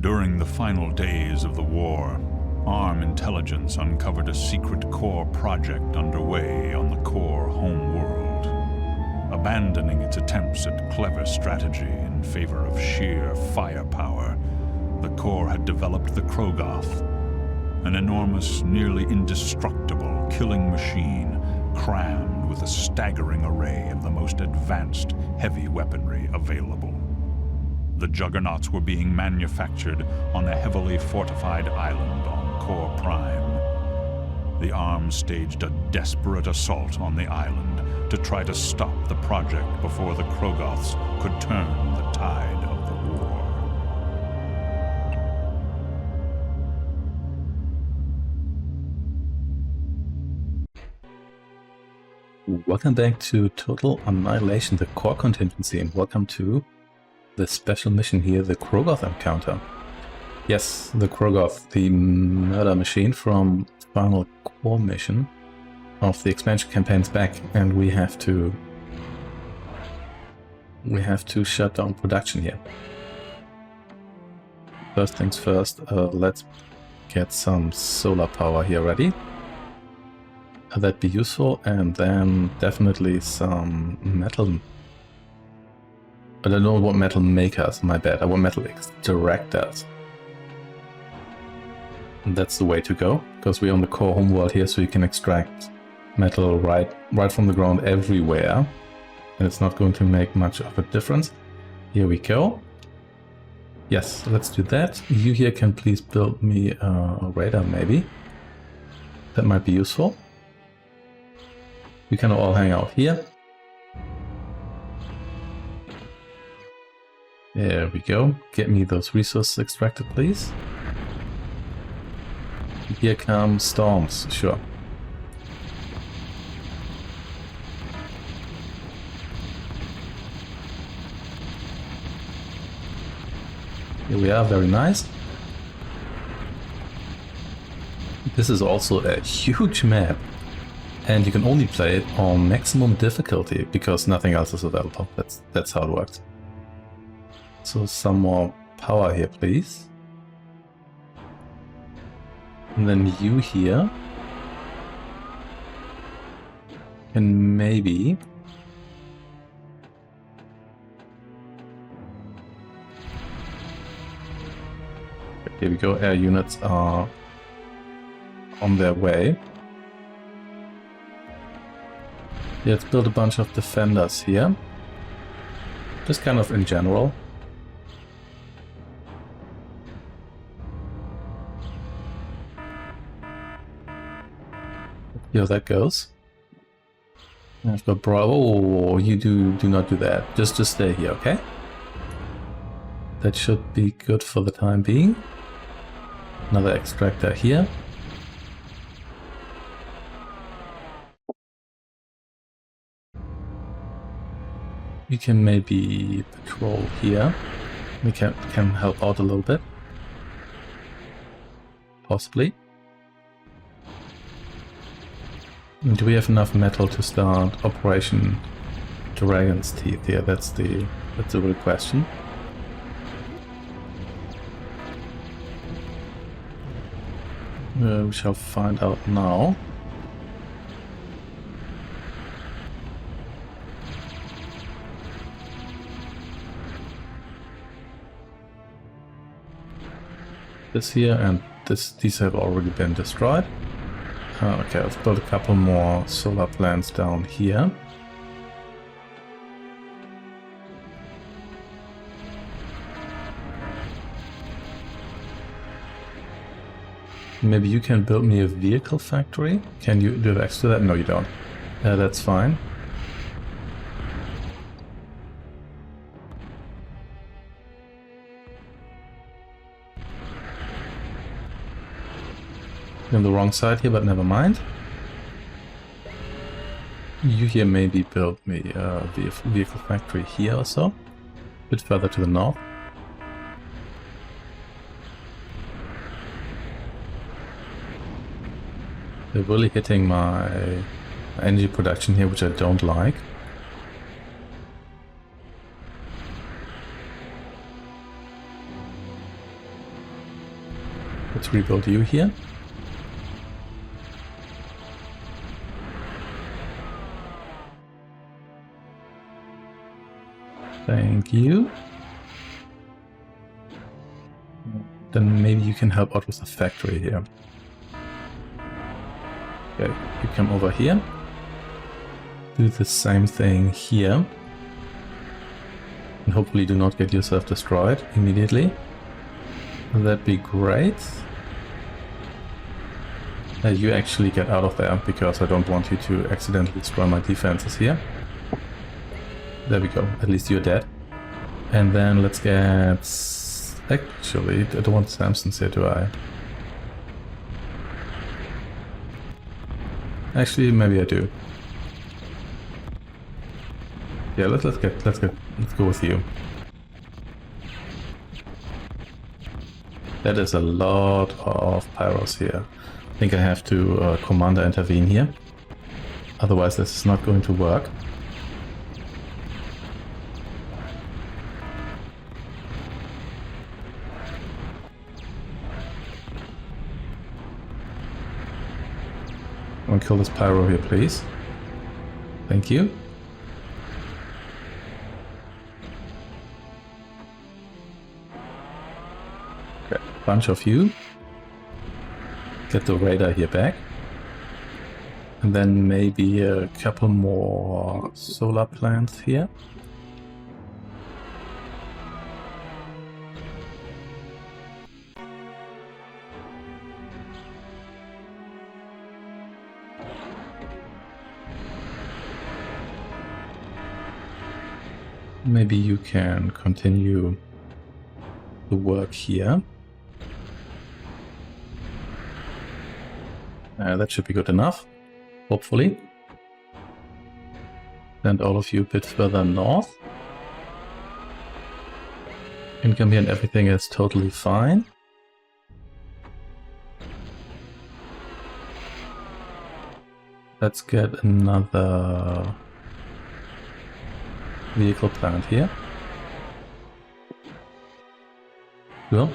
During the final days of the war, ARM intelligence uncovered a secret core project underway on the Core home world. Abandoning its attempts at clever strategy in favor of sheer firepower, the Core had developed the Krogoth, an enormous, nearly indestructible killing machine crammed with a staggering array of the most advanced heavy weaponry available. The juggernauts were being manufactured on a heavily fortified island on Core Prime. The ARM staged a desperate assault on the island to try to stop the project before the Krogoths could turn the tide of the war. Welcome back to Total Annihilation, the Core Contingency, and welcome to the special mission here, the Krogoth encounter. Yes, the Krogoth, the murder machine from final core mission of the expansion campaign's back, and we have to shut down production here. First things first, let's get some solar power here ready. That'd be useful, and then definitely some metal. I don't know what metal makers, my bad. I want metal extractors. And that's the way to go, because we're on the Core homeworld here, so you can extract metal right from the ground everywhere. And it's not going to make much of a difference. Here we go. Yes, let's do that. You here can please build me a radar, maybe. That might be useful. We can all hang out here. There we go. Get me those resources extracted, please. Here come storms, sure. Here we are, very nice. This is also a huge map. And you can only play it on maximum difficulty because nothing else is available. That's how it works. So some more power here, please. And then you here. And maybe... Here we go, air units are on their way. Let's build a bunch of defenders here. Just kind of in general. Here that goes. I've got Bravo. You do not do that. Just stay here, okay? That should be good for the time being. Another extractor here. We can maybe patrol here. We can help out a little bit. Possibly. Do we have enough metal to start Operation Dragon's Teeth? Yeah, that's the real question. We shall find out now. This here and these have already been destroyed. Okay, I've built a couple more solar plants down here. Maybe you can build me a vehicle factory? Can you do access to that? No, you don't. That's fine. On the wrong side here, but never mind. You here maybe build me a vehicle factory here or so. A bit further to the north. They're really hitting my energy production here, which I don't like. Let's rebuild you here. Thank you. Then maybe you can help out with the factory here. Okay, you come over here. Do the same thing here. And hopefully do not get yourself destroyed immediately. That'd be great. You actually get out of there, because I don't want you to accidentally destroy my defenses here. There we go, at least you're dead. And then let's get... Actually, I don't want Samsons here, do I? Actually, maybe I do. Yeah, let's go with you. That is a lot of pyros here. I think I have to commander intervene here. Otherwise this is not going to work. Kill this pyro here, please. Thank you. Okay, bunch of you. Get the radar here back. And then maybe a couple more solar plants here. Maybe you can continue the work here. That should be good enough, hopefully. Send all of you a bit further north. Income here and everything is totally fine. Let's get another vehicle plant here. Cool.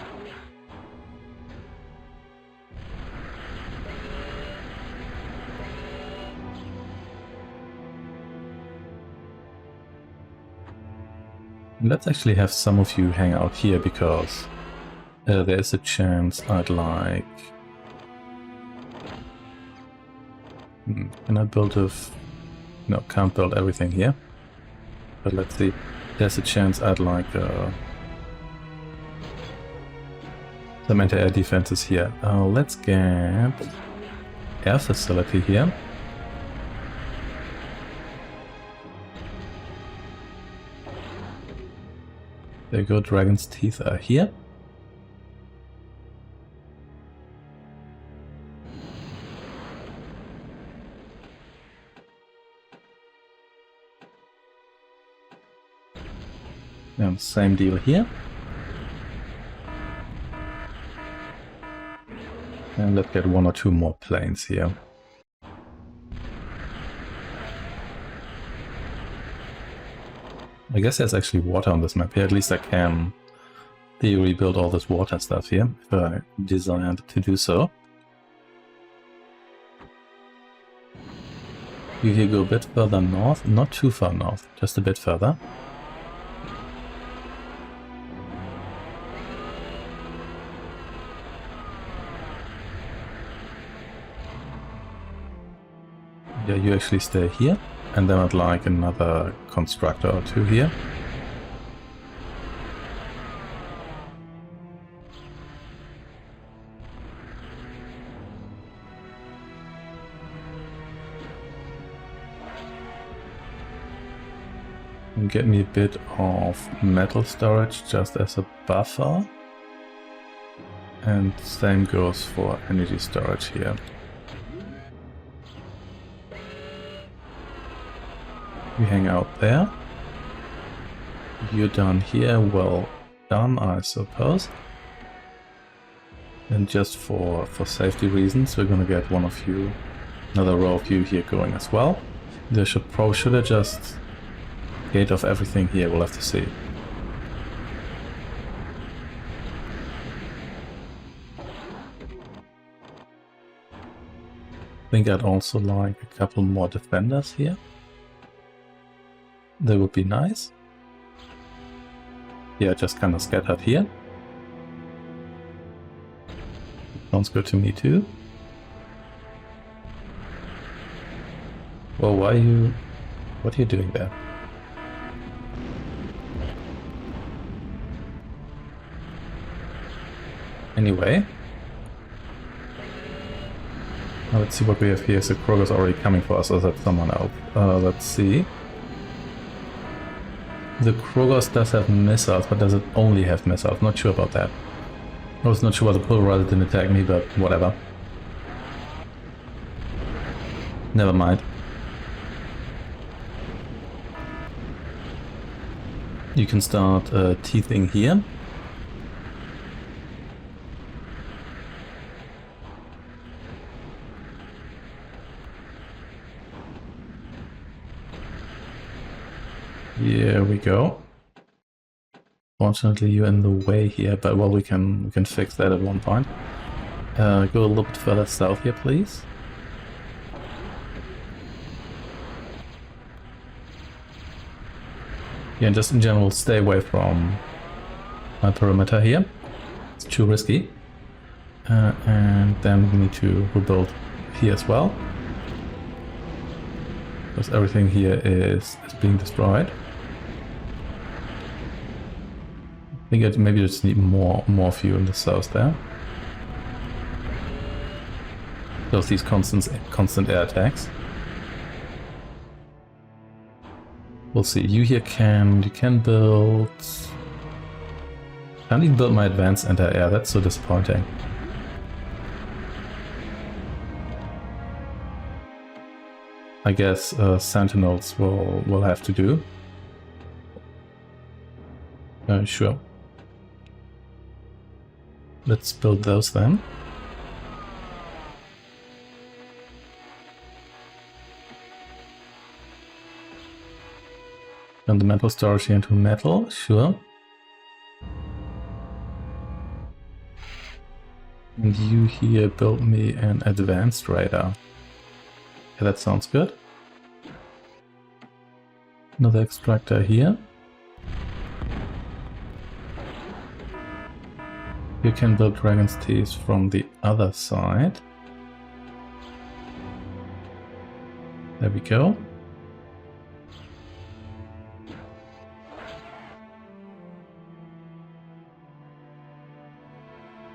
Let's actually have some of you hang out here, because there is a chance I'd like... Can I build a... No, can't build everything here. But let's see, there's a chance I'd like some anti-air defenses here. Let's get air facility here. There you go, Dragon's Teeth are here. And same deal here. And let's get one or two more planes here. I guess there's actually water on this map here. At least I can rebuild all this water stuff here if I desired to do so. You here go a bit further north, not too far north, just a bit further. Yeah, you actually stay here, and then I'd like another constructor or two here. And get me a bit of metal storage just as a buffer. And same goes for energy storage here. You hang out there. You're down here, well done, I suppose. And just for safety reasons, we're gonna get one of you, another row of you here going as well. There should I just gate off everything here? We'll have to see. think I'd also like a couple more defenders here. That would be nice. Yeah, just kind of scattered here. Sounds good to me too. Well, what are you doing there? Anyway. Now let's see what we have here. So Krogoth already coming for us, or is that someone else? Let's see. The Krogoth does have missiles, but does it only have missiles? Not sure about that. I was not sure why the Pulverizer didn't attack me, but whatever. Never mind. You can start teething here. Here we go. Fortunately, you're in the way here, but well, we can fix that at one point. Go a little bit further south here, please. Yeah, and just in general, stay away from my perimeter here. It's too risky. And then we need to rebuild here as well, because everything here is being destroyed. I think I maybe just need more of you in the south there. Those these constant air attacks. We'll see. You here you can build. I can't even build my advanced anti-air. That's so disappointing. I guess sentinels will have to do. Sure. Let's build those then. Turn the metal storage here into metal, sure. And you here build me an advanced radar. Yeah, that sounds good. Another extractor here. You can build Dragon's Teeth from the other side. There we go.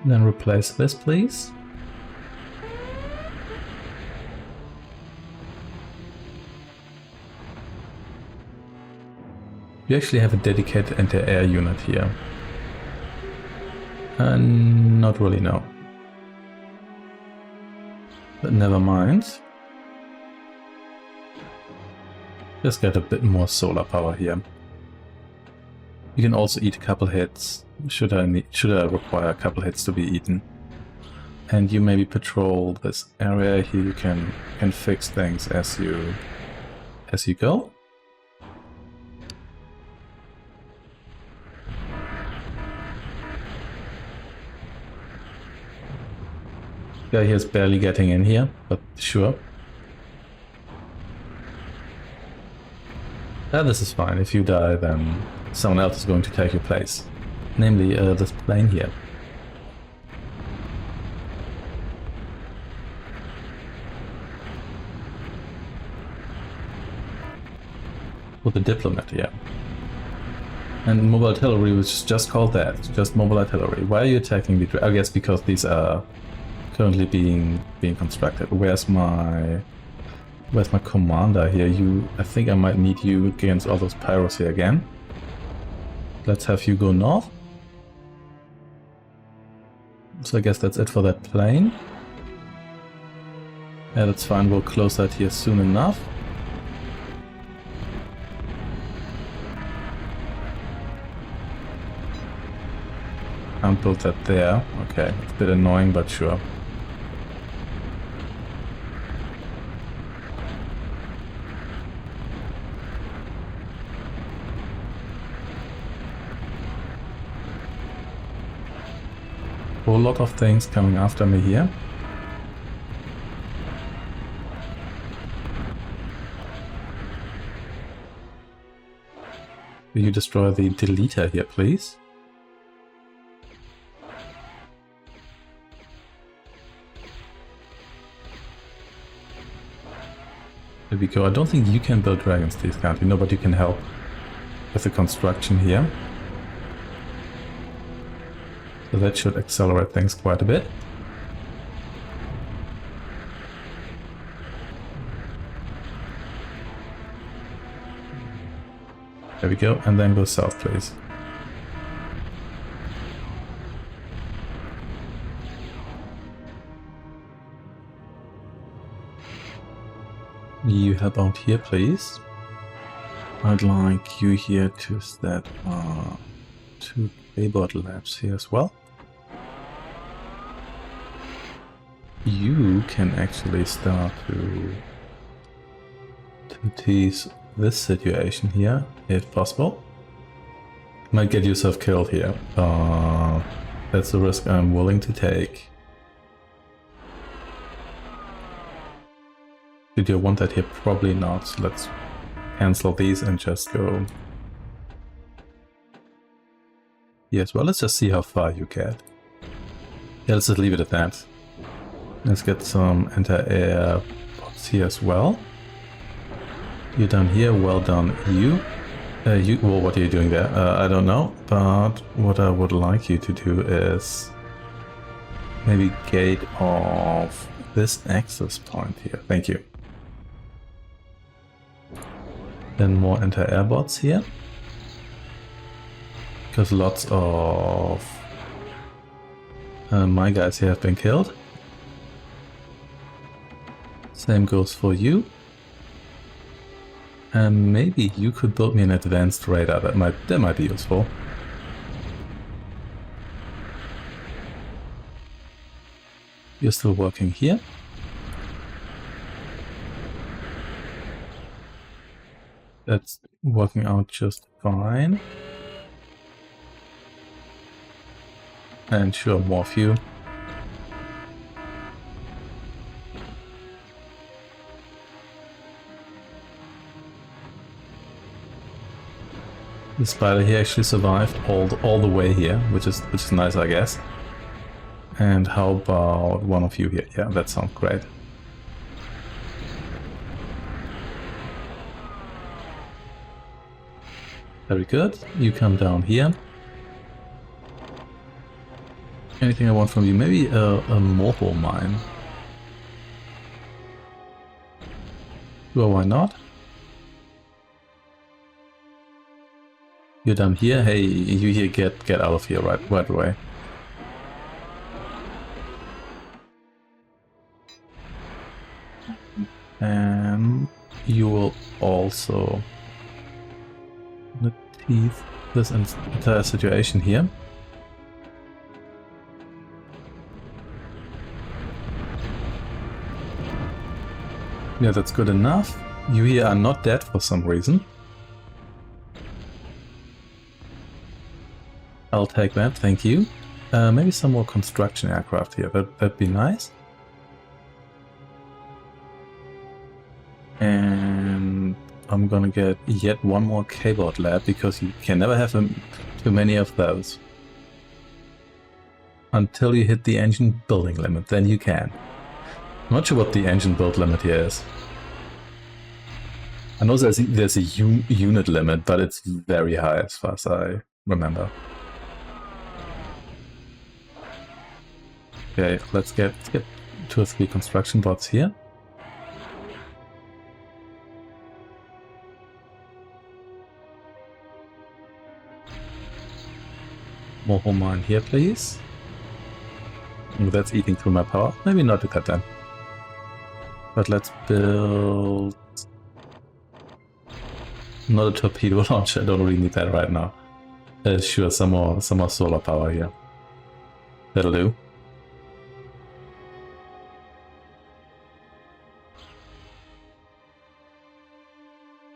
Then replace this, please. You actually have a dedicated anti-air unit here. Not really, no. But never mind. Just get a bit more solar power here. You can also eat a couple hits. Should I require a couple hits to be eaten. And you maybe patrol this area here. You can fix things as you go. Guy here is barely getting in here, but sure. This is fine. If you die, then someone else is going to take your place. Namely, this plane here. With the diplomat, yeah. And mobile artillery was just called that. Just mobile artillery. Why are you attacking the... I guess because these are currently being constructed. Where's my commander here? I think I might need you against all those pyros here again. Let's have you go north. So I guess that's it for that plane. Yeah, that's fine. We'll close that here soon enough. Can't build that there. Okay, it's a bit annoying, but sure. A lot of things coming after me here. Will you destroy the deleter here, please? There we go. I don't think you can build dragons, please, can't you? No, but you can help with the construction here. So that should accelerate things quite a bit. There we go, and then go south, please. You help out here, please. I'd like you here to set 2 keyboard labs here as well. You can actually start to tease this situation here, if possible. Might get yourself killed here. That's the risk I'm willing to take. Did you want that here? Probably not. So let's cancel these and just go here as well. Let's just see how far you get. Yeah, let's just leave it at that. Let's get some anti-air bots here as well. You're down here. Well done, you. Well, what are you doing there? I don't know. But what I would like you to do is maybe gate off this access point here. Thank you. Then more anti-air bots here. Because lots of my guys here have been killed. Same goes for you. And maybe you could build me an advanced radar. That might be useful. You're still working here. That's working out just fine. And sure, more of you. The spider here actually survived all the way here, which is nice, I guess. And how about one of you here? Yeah, that sounds great. Very good. You come down here. Anything I want from you? Maybe a mobile mine. Well, why not? You're down here. Hey, you here, get out of here right away. And you will also teeth this entire situation here. Yeah, that's good enough. You here are not dead for some reason. I'll take that, thank you. Maybe some more construction aircraft here, that'd be nice. And I'm gonna get yet one more keyboard lab, because you can never have too many of those. Until you hit the engine building limit, then you can. I'm not sure what the engine build limit here is. I know there's a unit limit, but it's very high as far as I remember. Okay, let's get 2 or 3 construction bots here. Mobile mine here, please. Oh, that's eating through my power. Maybe not do that then. But let's build... Not a torpedo launcher, I don't really need that right now. Sure, some more solar power here. That'll do.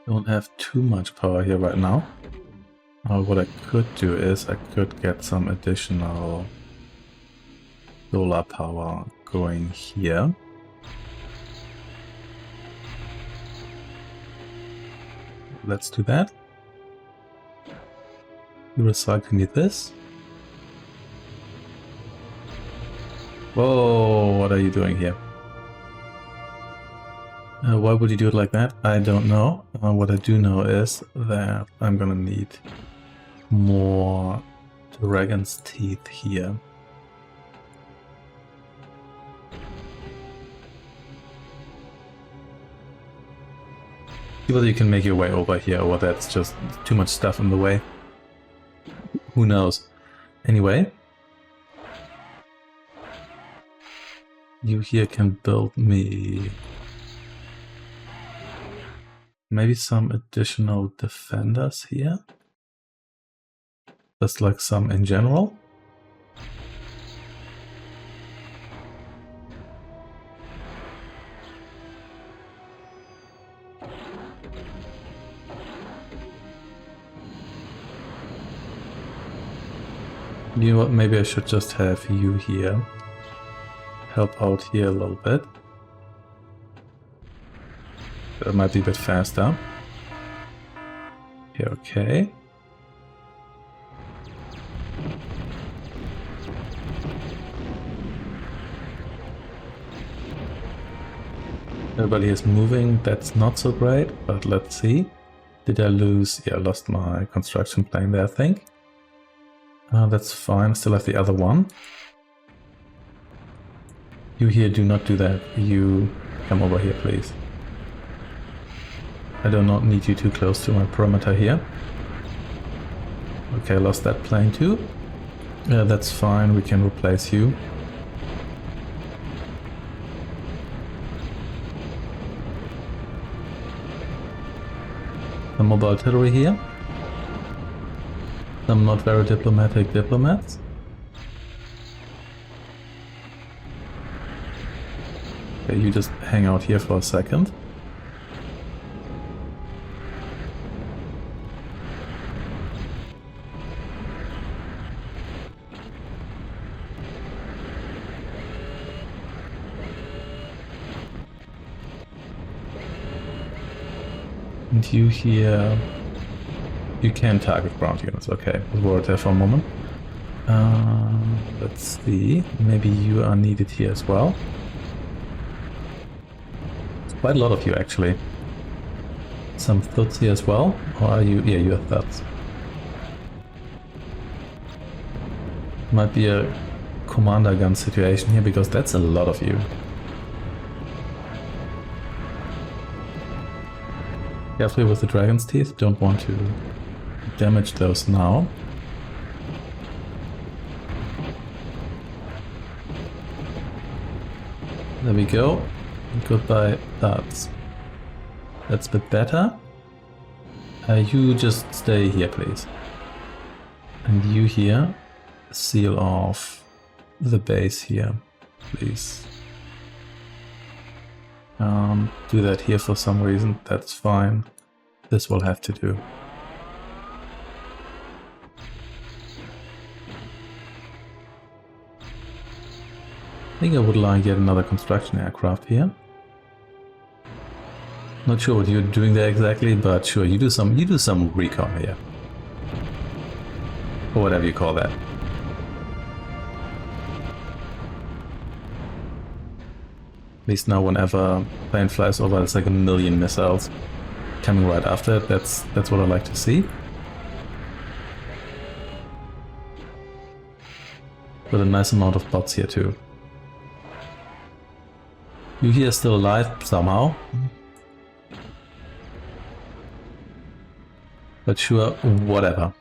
Don't have too much power here right now. What I could do is I could get some additional solar power going here. Let's do that. You recycle me this. Whoa, what are you doing here? Why would you do it like that? I don't know. What I do know is that I'm gonna need more dragon's teeth here. See whether you can make your way over here, or that's just too much stuff in the way. Who knows? Anyway, you here can build me maybe some additional defenders here. Just like some in general. You know what, maybe I should just have you here help out here a little bit. That might be a bit faster. Yeah, okay. Everybody is moving, that's not so great, but let's see. Did I lose? Yeah, I lost my construction plane there, I think. That's fine, still have the other one. You here, do not do that. You come over here, please. I do not need you too close to my perimeter here. Okay, I lost that plane too. Yeah, that's fine, we can replace you. Some mobile artillery here. Some not very diplomatic diplomats. Okay, you just hang out here for a second. And you here... You can target ground units, okay. I was worried there for a moment. Let's see. Maybe you are needed here as well. It's quite a lot of you, actually. Some thuds here as well. Or are you... Yeah, you are thuds. Might be a commander gun situation here, because that's a lot of you. Carefully with the dragon's teeth, don't want to damage those now. There we go. Goodbye, thuds. That's a bit better. You just stay here, please. And you here, seal off the base here, please. Do that here for some reason, that's fine. This will have to do. I think I would like yet another construction aircraft here. Not sure what you're doing there exactly, but sure, you do some recon here. Or whatever you call that. At least now whenever a plane flies over, there's like a million missiles coming right after it. That's what I like to see. But a nice amount of bots here too. You here still alive somehow. But sure, whatever.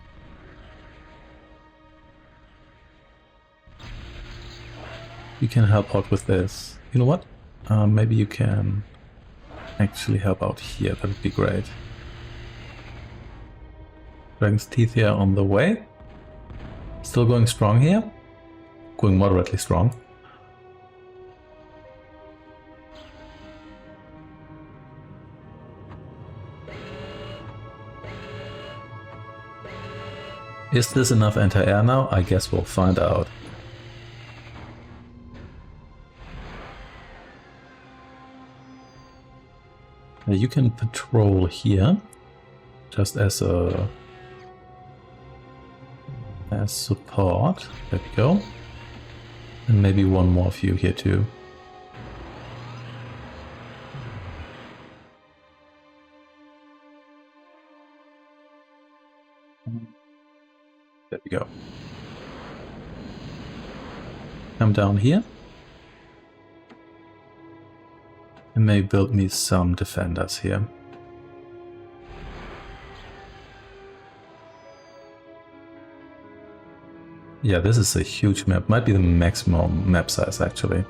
You can help out with this. You know what? Maybe you can actually help out here, that would be great. Dragon's Teeth here on the way. Still going strong here. Going moderately strong. Is this enough anti-air now? I guess we'll find out. You can patrol here, just as a as support. There we go. And maybe one more of you here too. There we go. Come down here. And maybe build me some defenders here. Yeah, this is a huge map. Might be the maximum map size, actually.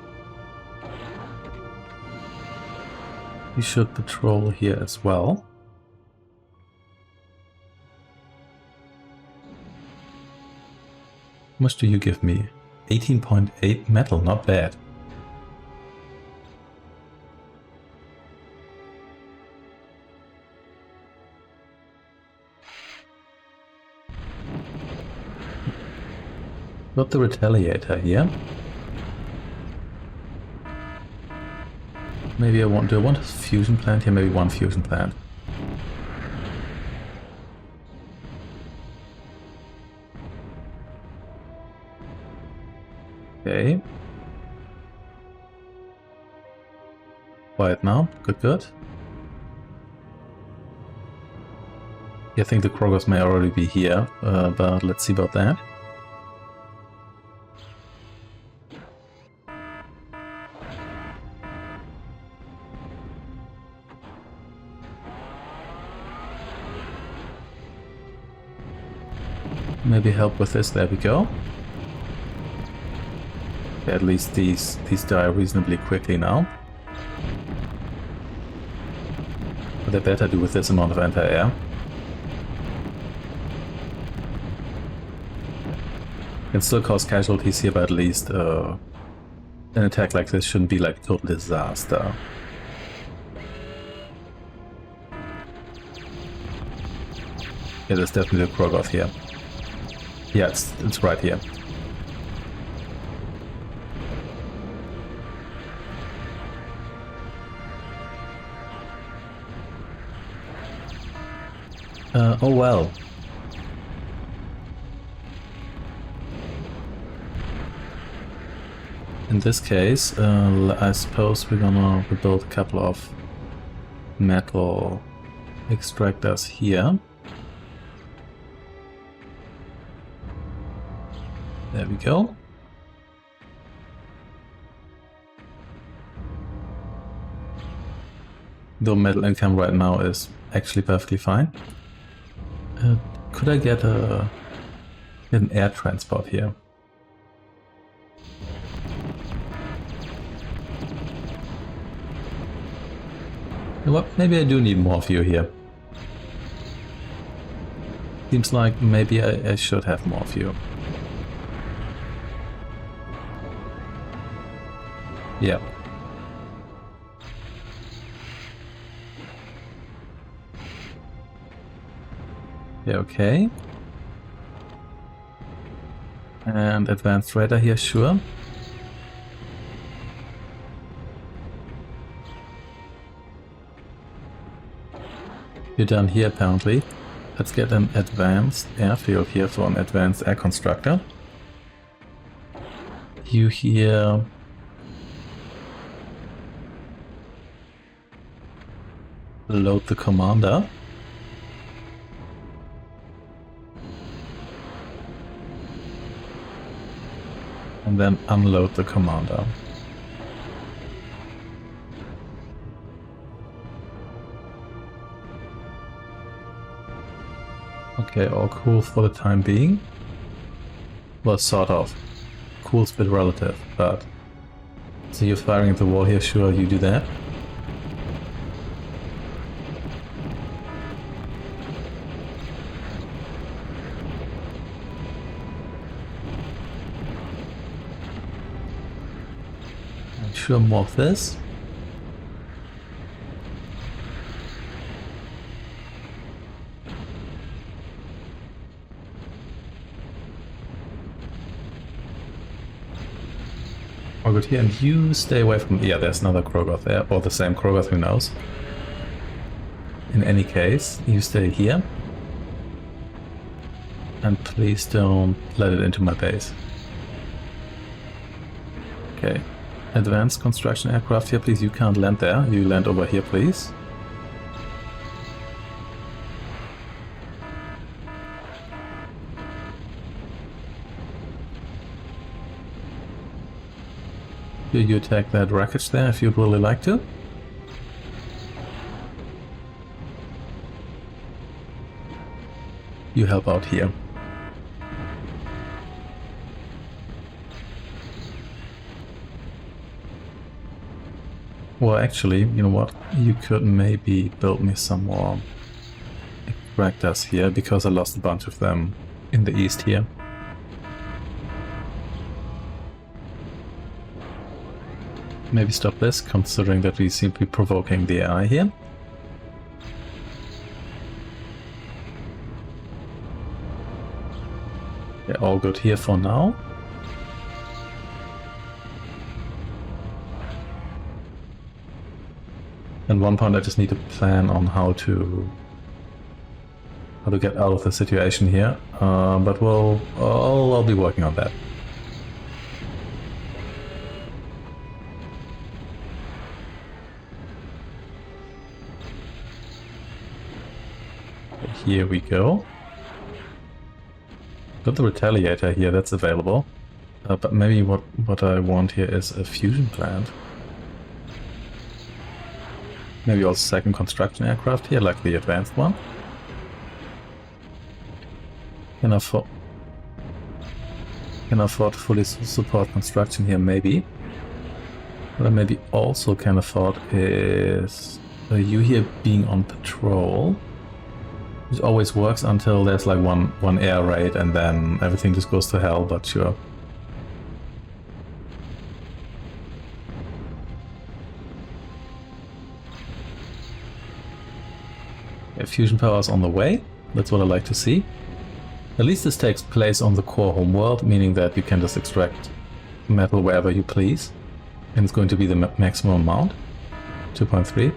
We should patrol here as well. How much do you give me? 18.8 metal, not bad. Got the Retaliator here. Maybe I want... Do I want a fusion plant here? Maybe one fusion plant. Okay. Quiet now. Good, good. Yeah, I think the Krogoth may already be here, but let's see about that. Maybe help with this. There we go. At least these die reasonably quickly now. But they better do with this amount of anti-air. Can still cause casualties here, but at least an attack like this shouldn't be like a total disaster. Yeah, there's definitely a Krogoth here. Yeah, it's right here. Oh well. In this case, I suppose we're gonna rebuild a couple of metal extractors here. There we go. Though metal income right now is actually perfectly fine. Could I get an air transport here? You know what? Maybe I do need more of you here. Seems like maybe I should have more of you. Yeah. Yeah, okay. And advanced radar here, sure. You're done here apparently. Let's get an advanced airfield here for an advanced air constructor. You here... Load the commander. And then unload the commander. Okay, all cool for the time being. Well, sort of. Cool's a bit relative, but... So you're firing at the wall here, sure, you do that. Sure, more of this. All good here, and you stay away from... Yeah, there's another Krogoth there, or the same Krogoth, who knows. In any case, you stay here. And please don't let it into my base. Okay. Advanced construction aircraft here, please. You can't land there. You land over here, please. You attack that wreckage there if you'd really like to. You help out here. Well, actually, you know what? You could maybe build me some more extractors here, because I lost a bunch of them in the east here. Maybe stop this, considering that we seem to be provoking the AI here. Yeah, all good here for now. At one point I just need to plan on how to get out of the situation here, but I'll be working on that. Here we go. Got the Retaliator here, that's available. But maybe what I want here is a fusion plant. Maybe also second construction aircraft here, like the advanced one. Can afford to fully support construction here, maybe. What I maybe also can afford is you here being on patrol. It always works until there's like one air raid and then everything just goes to hell, but sure. Yeah, fusion power is on the way. That's what I like to see. At least this takes place on the core homeworld, meaning that you can just extract metal wherever you please. And it's going to be the maximum amount. 2.3.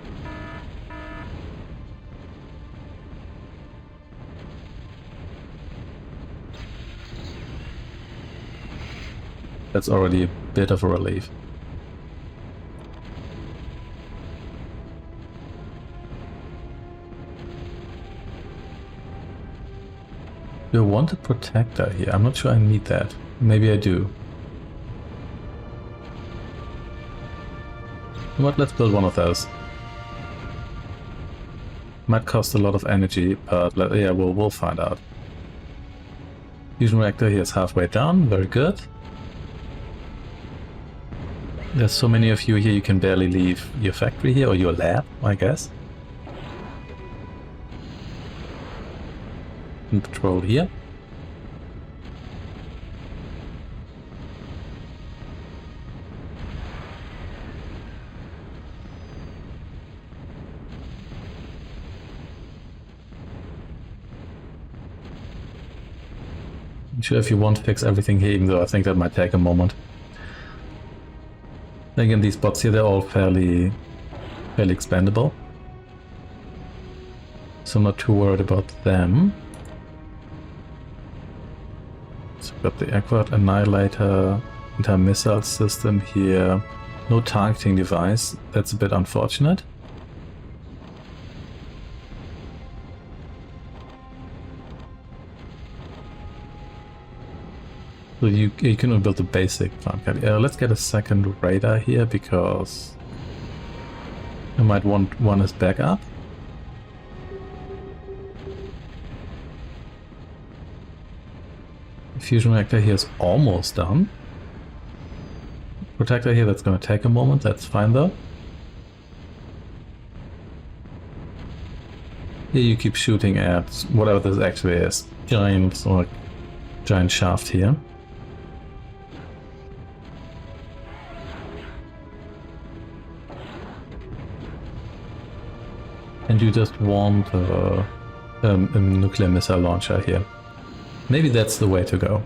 That's already a bit of a relief. Do I want a protector here? I'm not sure I need that. Maybe I do. You know what? Let's build one of those. Might cost a lot of energy, but yeah, we'll find out. Fusion reactor here is halfway down. Very good. There's so many of you here, you can barely leave your factory here, or your lab, I guess. And patrol here. I'm sure if you want to fix everything here, even though I think that might take a moment. Again, these bots here, they're all fairly expendable. So I'm not too worried about them. So we've got the Total Annihilator, entire missile system here. No targeting device, that's a bit unfortunate. So you can build a basic plant. Let's get a second radar here, because I might want one as backup. Fusion reactor here is almost done. Protector here, that's going to take a moment, that's fine though. Here you keep shooting at whatever this actually is. Giant shaft here. And you just want a nuclear missile launcher here. Maybe that's the way to go.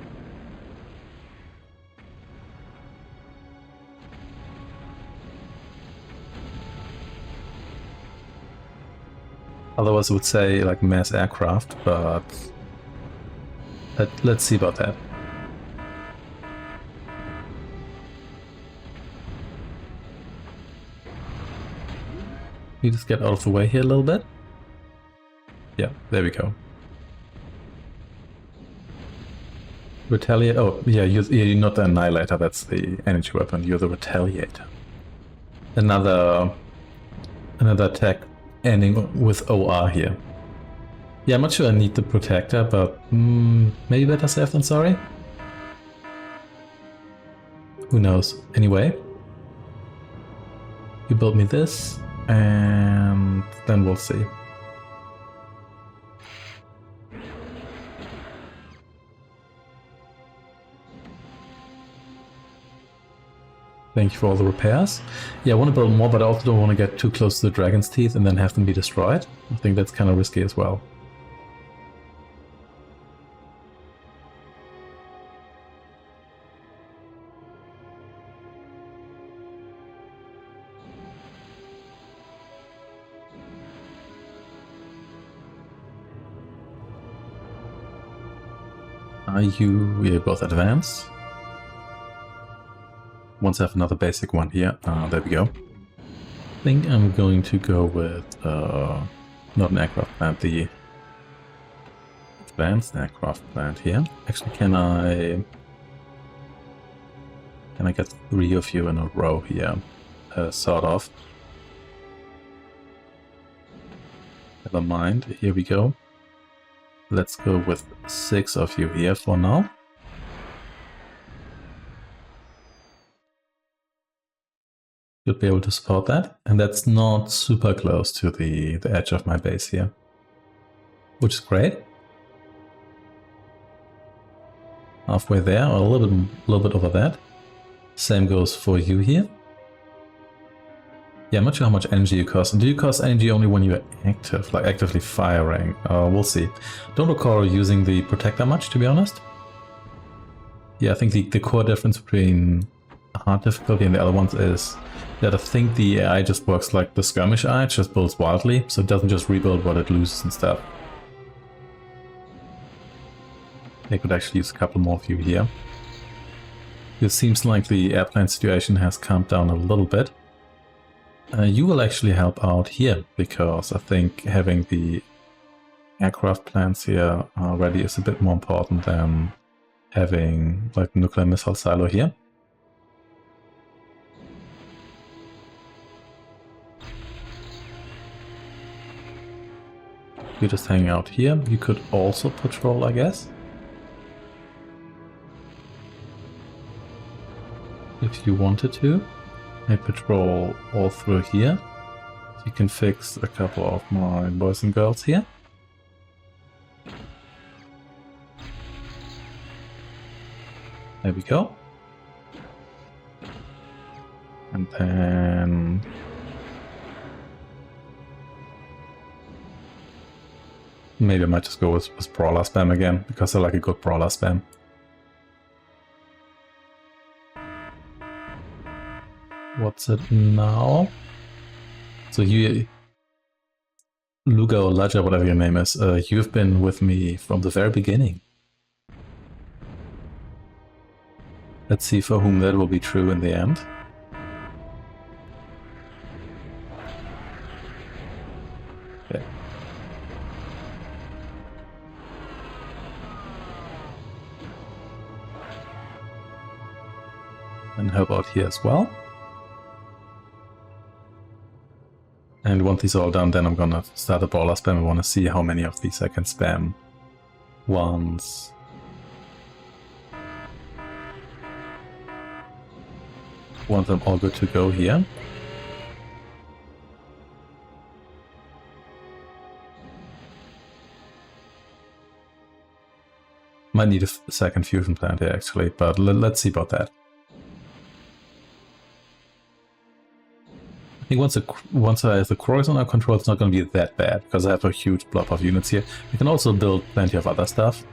Otherwise I would say like mass aircraft, but Let's see about that. You just get out of the way here a little bit. Yeah, there we go. Retaliate. Oh, yeah, you're not the Annihilator, that's the energy weapon. You're the Retaliator. Another attack ending with OR here. Yeah, I'm not sure I need the Protector, but maybe better safe than sorry? Who knows? Anyway, you build me this, and then we'll see. Thank you for all the repairs. Yeah, I want to build more, but I also don't want to get too close to the Dragon's Teeth and then have them be destroyed. I think that's kind of risky as well. Are you both advanced? Once I have another basic one here. There we go. I think I'm going to go with not an aircraft plant, the advanced aircraft plant here. Actually, can I get 3 of you in a row here? Sort of. Never mind. Here we go. Let's go with 6 of you here for now. Should be able to support that, and that's not super close to the edge of my base here, which is great. Halfway there, or a little bit over that. Same goes for you here. Yeah, I'm not sure how much energy you cost. And do you cost energy only when you're active, like actively firing? We'll see. Don't recall using the Protector much, to be honest. Yeah, I think the core difference between hard difficulty and the other ones is that I think the AI just works like the skirmish AI, it just builds wildly, so it doesn't just rebuild what it loses and stuff. They could actually use a couple more of you here. It seems like the airplane situation has calmed down a little bit. You will actually help out here, because I think having the aircraft plants here ready is a bit more important than having like nuclear missile silo here. You just hang out here. You could also patrol, I guess. If you wanted to. I patrol all through here. You can fix a couple of my boys and girls here. There we go. And then maybe I might just go with brawler spam again, because I like a good brawler spam. What's it now? So you, Luga or Laja, whatever your name is, you've been with me from the very beginning. Let's see for whom that will be true in the end. Okay. And how about here as well? And once these are all done, then I'm gonna start a brawler spam. I wanna see how many of these I can spam once. Once I'm all good to go here. Might need a second fusion plant here actually, but let's see about that. I think once I have the Krogoth under control, it's not going to be that bad, because I have a huge blob of units here. I can also build plenty of other stuff.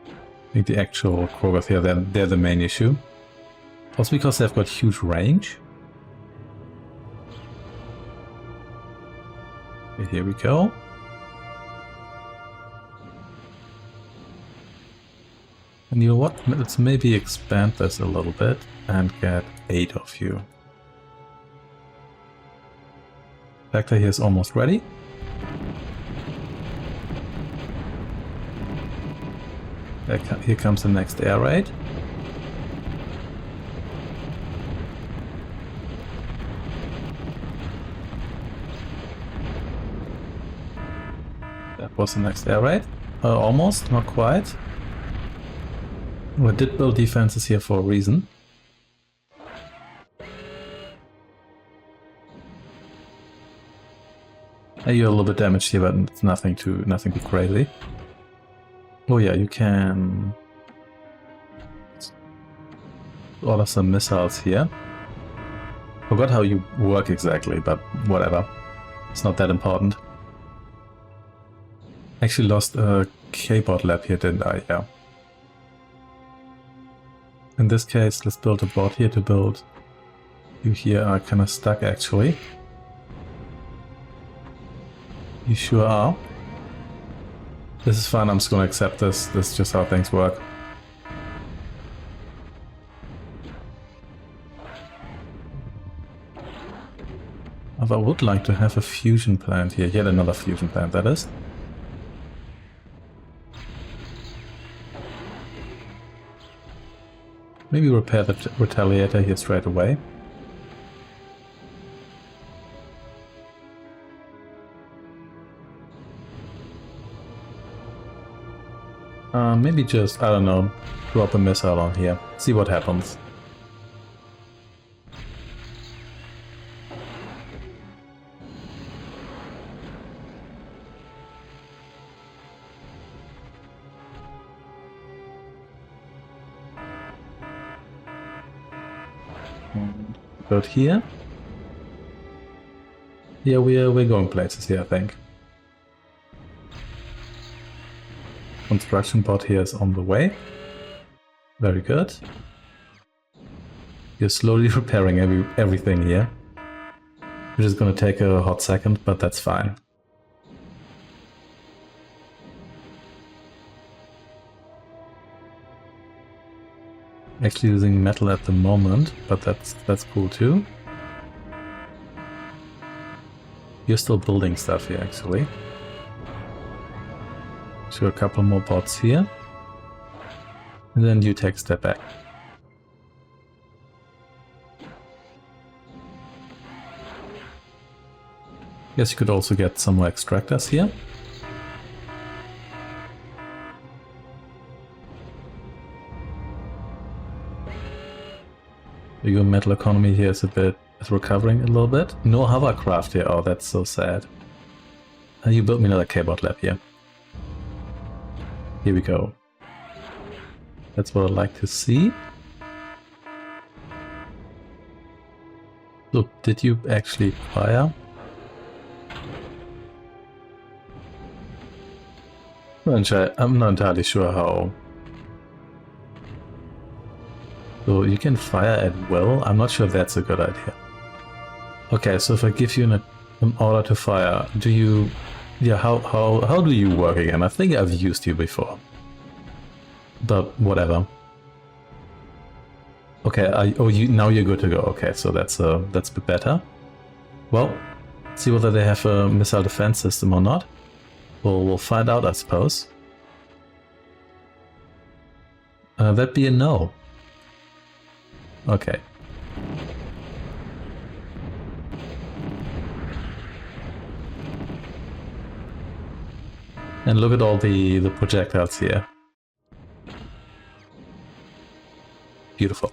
I think the actual Krogoth here, they're the main issue. Also because they've got huge range. Okay, here we go. And you know what? Let's maybe expand this a little bit and get 8 of you. Factor here is almost ready. Here comes the next air raid. That was the next air raid. Almost, not quite. We did build defenses here for a reason. You're a little bit damaged here, but it's nothing too crazy. Oh yeah, you can order some missiles here. Forgot how you work exactly, but whatever. It's not that important. Actually lost a K-bot lab here, didn't I? Yeah. In this case, let's build a bot here to build. You here are kind of stuck actually. You sure are. This is fine, I'm just gonna accept this. This is just how things work. I would like to have a fusion plant here. Yet another fusion plant, that is. Maybe repair the retaliator here straight away. Maybe just, I don't know, drop a missile on here. See what happens. Build here. Yeah, we're going places here, I think. Construction bot here is on the way. Very good. You're slowly repairing everything here. Which is gonna take a hot second, but that's fine. Actually using metal at the moment, but that's cool too. You're still building stuff here actually. So a couple more bots here. And then you take a step back. Guess you could also get some more extractors here. Your metal economy here is recovering a little bit. No hovercraft here. Oh, that's so sad. You built me another K-bot lab here. Here we go. That's what I'd like to see. Look, did you actually fire? I'm not entirely sure how. So you can fire at will. I'm not sure if that's a good idea. Okay, so if I give you an order to fire, do you... Yeah, how do you work again? I think I've used you before. But whatever. Okay, now you're good to go. Okay, so that's a bit better. Well, see whether they have a missile defense system or not. We'll find out, I suppose. That'd be a no. Okay. And look at all the projectiles here. Beautiful.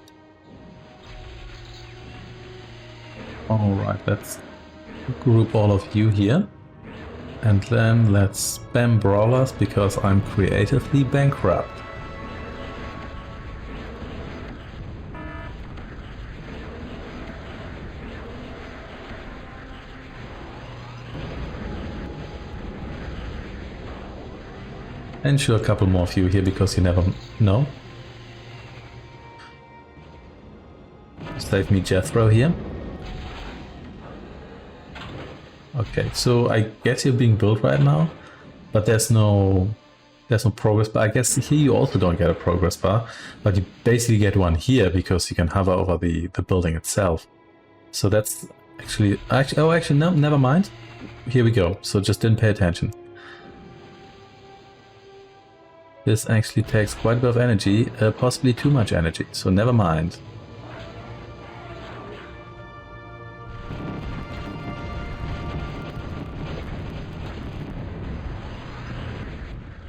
Alright, let's group all of you here. And then let's spam brawlers because I'm creatively bankrupt. And sure, a couple more of you here because you never know. Save me Jethro here. Okay, so I guess you're being built right now, but there's no There's no progress bar. I guess here you also don't get a progress bar, but you basically get one here because you can hover over the building itself. So that's actually no, never mind. Here we go. So just didn't pay attention. This actually takes quite a bit of energy, possibly too much energy, so never mind.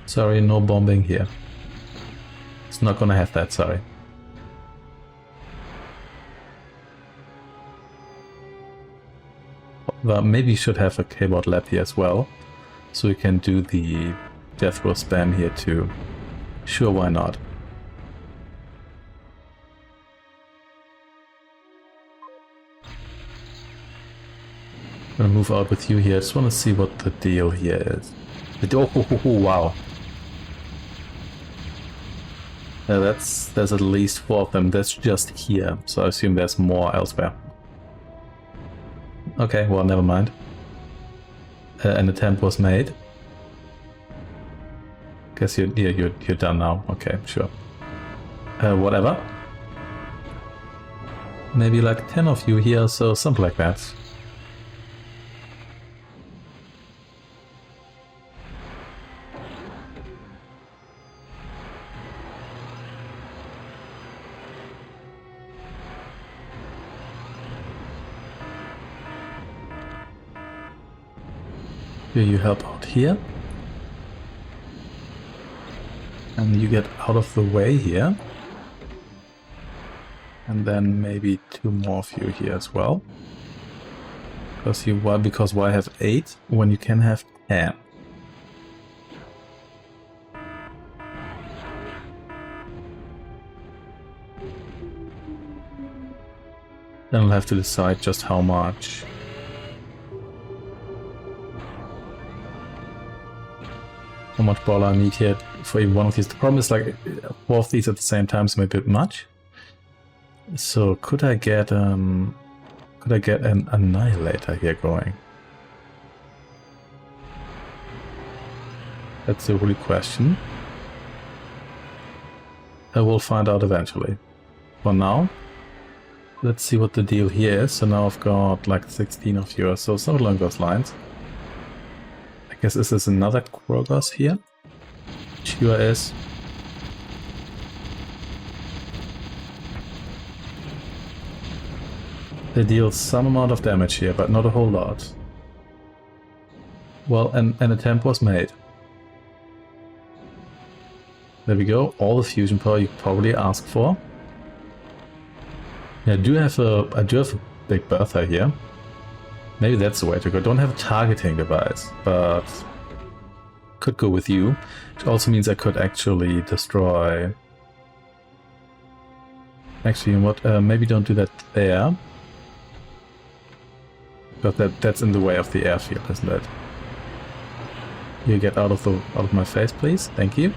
Sorry, no bombing here. It's not gonna have that, sorry. Well, maybe you should have a keyboard lab here as well, so we can do the death row spam here too. Sure, why not? I'm gonna move out with you here. I just want to see what the deal here is. Wow. There's at least 4 of them. That's just here, so I assume there's more elsewhere. Okay, well, never mind. An attempt was made. Guess you're done now. Okay, sure. Whatever. Maybe like 10 of you here, so something like that. Here you help out here. And you get out of the way here. And then maybe 2 more of you here as well. Because why have 8 when you can have 10? Then I'll have to decide just how much. How much ball I need here for even one of these. The problem is like 4 of these at the same time is maybe a bit much. So could I get an annihilator here going? That's the only question. I will find out eventually. For now, let's see what the deal here is. So now I've got like 16 of you or so, something along those lines. I guess this is another Krogoth here. Sure is. They deal some amount of damage here, but not a whole lot. Well, an attempt was made. There we go, all the fusion power you probably asked for. Yeah, I do have a big Bertha here. Maybe that's the way to go. Don't have a targeting device, but could go with you. Which also means I could actually destroy... Actually, you know what? Maybe don't do that there. Because that's in the way of the airfield, isn't it? You get out of my face, please. Thank you.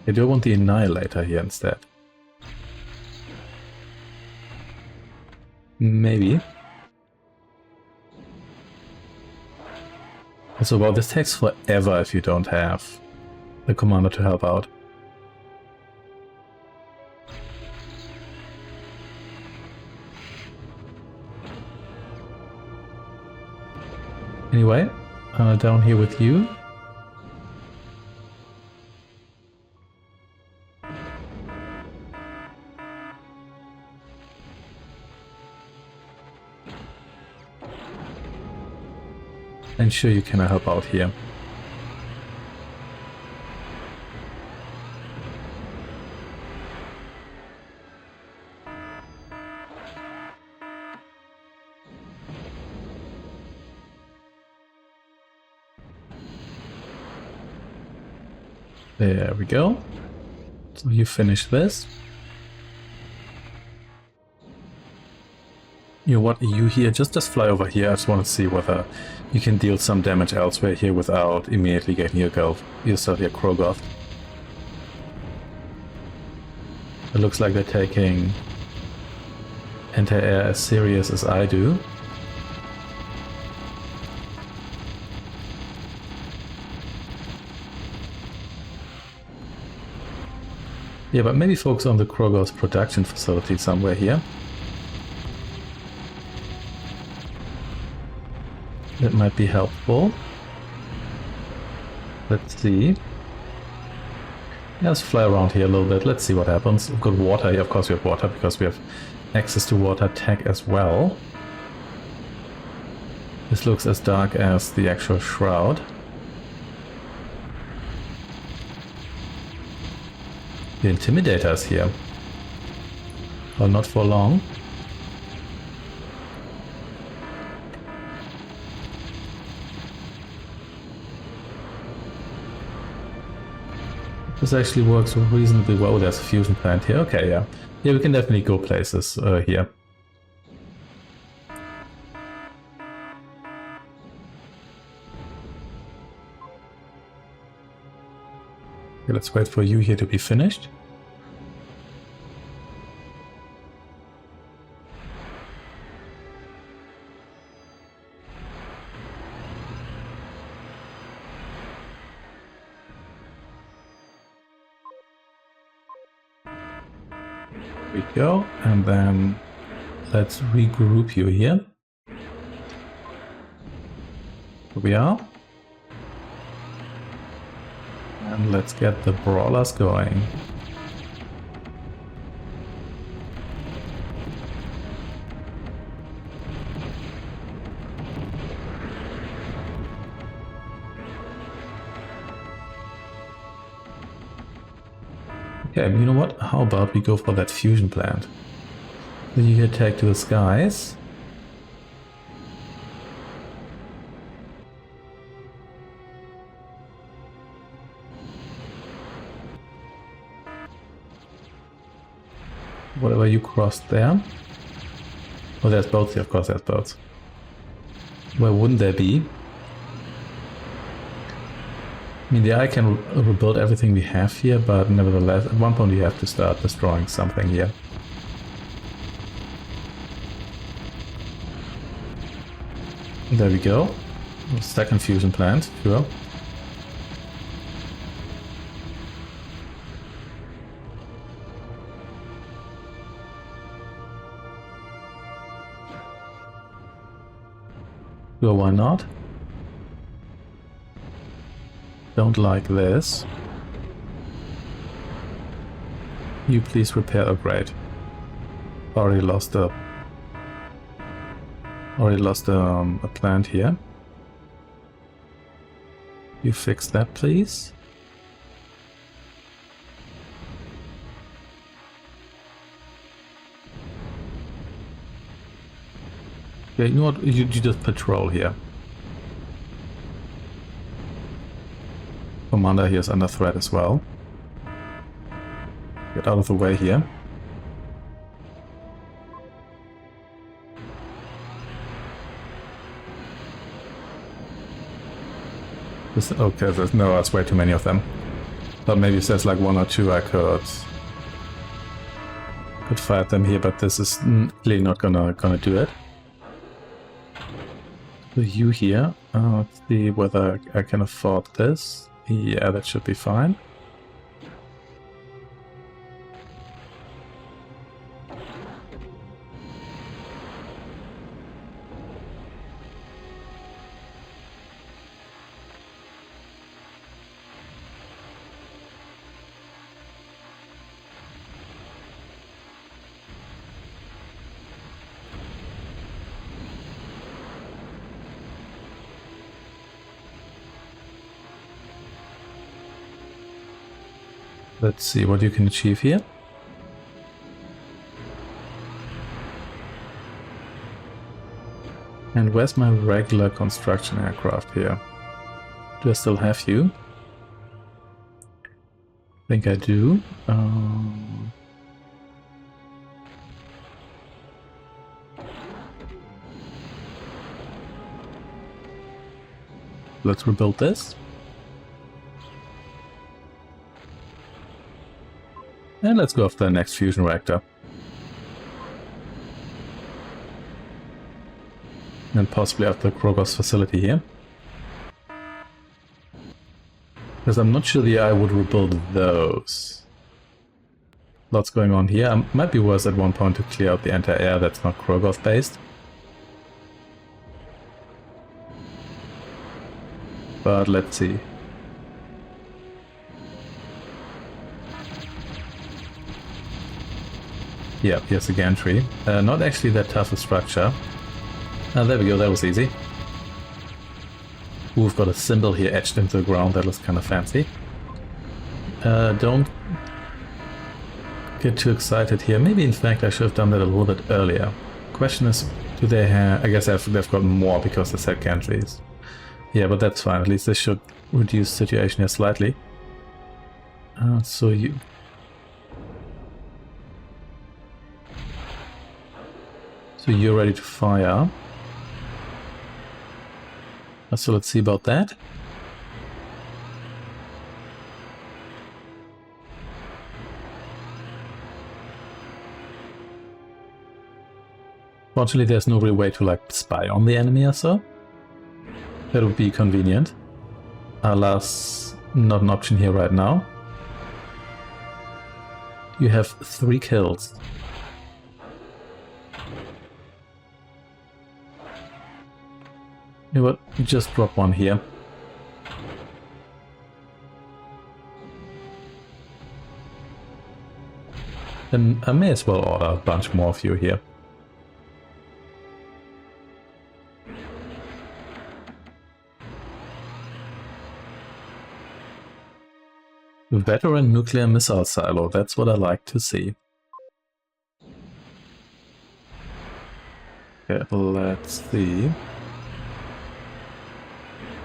I do want the Annihilator here instead. Maybe. Also, well, this takes forever if you don't have the commander to help out. Anyway, down here with you. And sure, you can help out here. There we go. So you finish this. You know what, you here, just fly over here. I just want to see whether you can deal some damage elsewhere here without immediately getting yourself your Krogoth. It looks like they're taking anti-air as serious as I do. Yeah, but maybe focus on the Krogoth production facility somewhere here. That might be helpful. Let's see. Let's fly around here a little bit. Let's see what happens. We've got water here. Of course we have water because we have access to water tech as well. This looks as dark as the actual shroud. The Intimidator is here. Well, not for long. This actually works reasonably well. There's a fusion plant here. Okay, yeah. Yeah, we can definitely go places here. Okay, let's wait for you here to be finished. We go, and then let's regroup you here. Here we are. And let's get the brawlers going. Okay, you know what? How about we go for that fusion plant? Then you attack to the skies. Whatever you crossed there. Oh, there's boats here, of course there's boats. Where wouldn't there be? I mean, the eye can rebuild everything we have here, but nevertheless, at one point you have to start destroying something here. There we go. Second fusion plant, sure. Sure, why not? Don't like this. You please repair. Oh, great. Already lost a plant here. You fix that, please. Okay, you know what? You just patrol here. Commander here is under threat as well. Get out of the way here. Okay, that's way too many of them. But maybe if there's like one or two, I could fight them here, but this is clearly not gonna do it. So you here, let's see whether I can afford this. Yeah, that should be fine. Let's see what you can achieve here. And where's my regular construction aircraft here? Do I still have you? I think I do. Let's rebuild this. And let's go after the next fusion reactor. And possibly at the Krogoth facility here. Because I'm not sure the AI would rebuild those. Lots going on here. Might be worth at one point to clear out the anti-air that's not Krogoth based. But let's see. Yeah, here's a gantry. Not actually that tough a structure. There we go, that was easy. We've got a symbol here etched into the ground, that looks kind of fancy. Don't get too excited here. Maybe in fact I should have done that a little bit earlier. Question is, do they have... I guess they've got more because they said gantries. Yeah, but that's fine. At least this should reduce the situation here slightly. So you're ready to fire. So let's see about that. Fortunately, there's no real way to like spy on the enemy or so. That would be convenient. Alas, not an option here right now. You have 3 kills. You know what? Just drop one here. Then I may as well order a bunch more of you here. Veteran nuclear missile silo, that's what I like to see. Okay, let's see.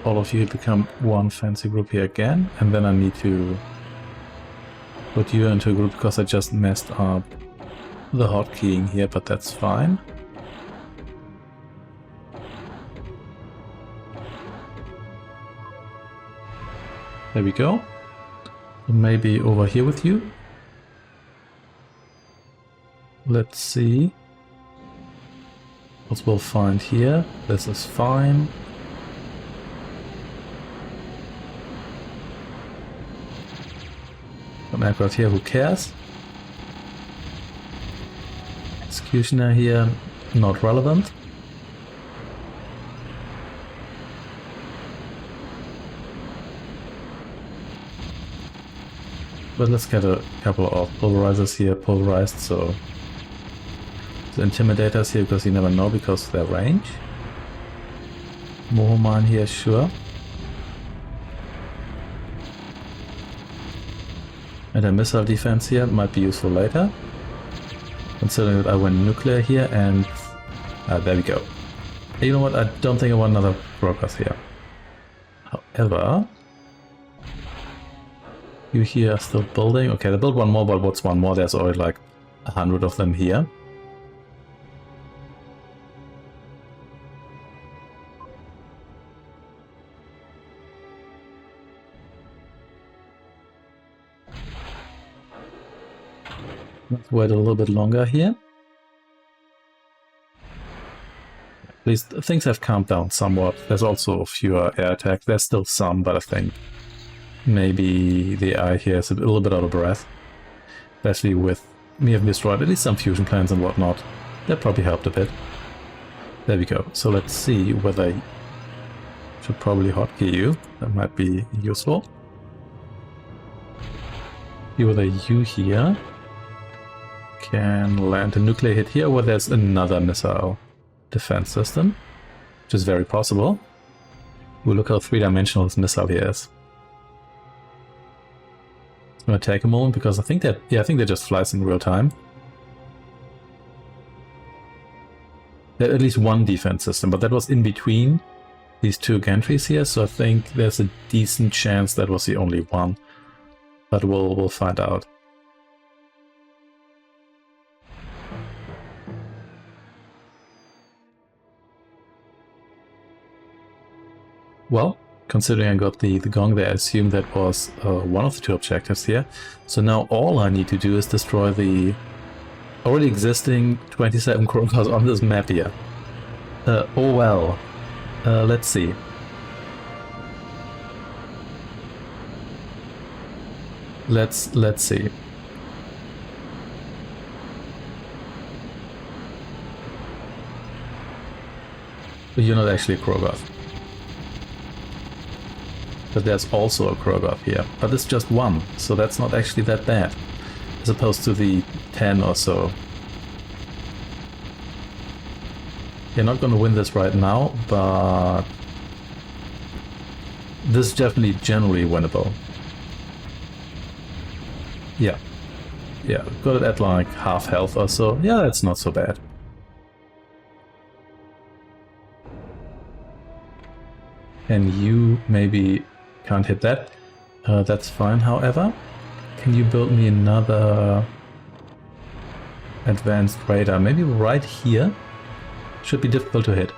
All of you become one fancy group here again, and then I need to put you into a group because I just messed up the hotkeying here, but that's fine. There we go. Maybe over here with you. Let's see what we'll find here. This is fine. Some aircraft here, who cares? Executioner here, not relevant. But let's get a couple of pulverizers here, pulverized, so the intimidators here because you never know because of their range. More mine here, sure. And a missile defense here might be useful later. Considering that I went nuclear here and there we go. You know what, I don't think I want another Krogoth here. However, you here are still building. Okay, they built one more, but what's one more? There's already like 100 of them here. Let's wait a little bit longer here. At least things have calmed down somewhat. There's also fewer air attacks. There's still some, but I think maybe the AI here is a little bit out of breath. Especially with me having destroyed at least some fusion plants and whatnot. That probably helped a bit. There we go. So let's see whether I should probably hotkey you. That might be useful. See whether you here can land a nuclear hit here, where there's another missile defense system, which is very possible. We'll look how three-dimensional this missile here is. It's gonna take a moment because I think that I think that just flies in real time. There's at least one defense system, but that was in between these two gantries here, so I think there's a decent chance that was the only one. But we'll find out. Well, considering I got the gong there, I assume that was one of the two objectives here. So now all I need to do is destroy the already existing 27 Krogoth on this map here. Oh well. Let's see. Let's see. You're not actually a Krogoth. But there's also a Krogoth here. But it's just one, so that's not actually that bad. As opposed to the 10 or so. You're not going to win this right now, but this is definitely generally winnable. Yeah. Yeah, got it at like half health or so. Yeah, that's not so bad. And you maybe can't hit that. That's fine, however. Can you build me another advanced radar? Maybe right here? Should be difficult to hit.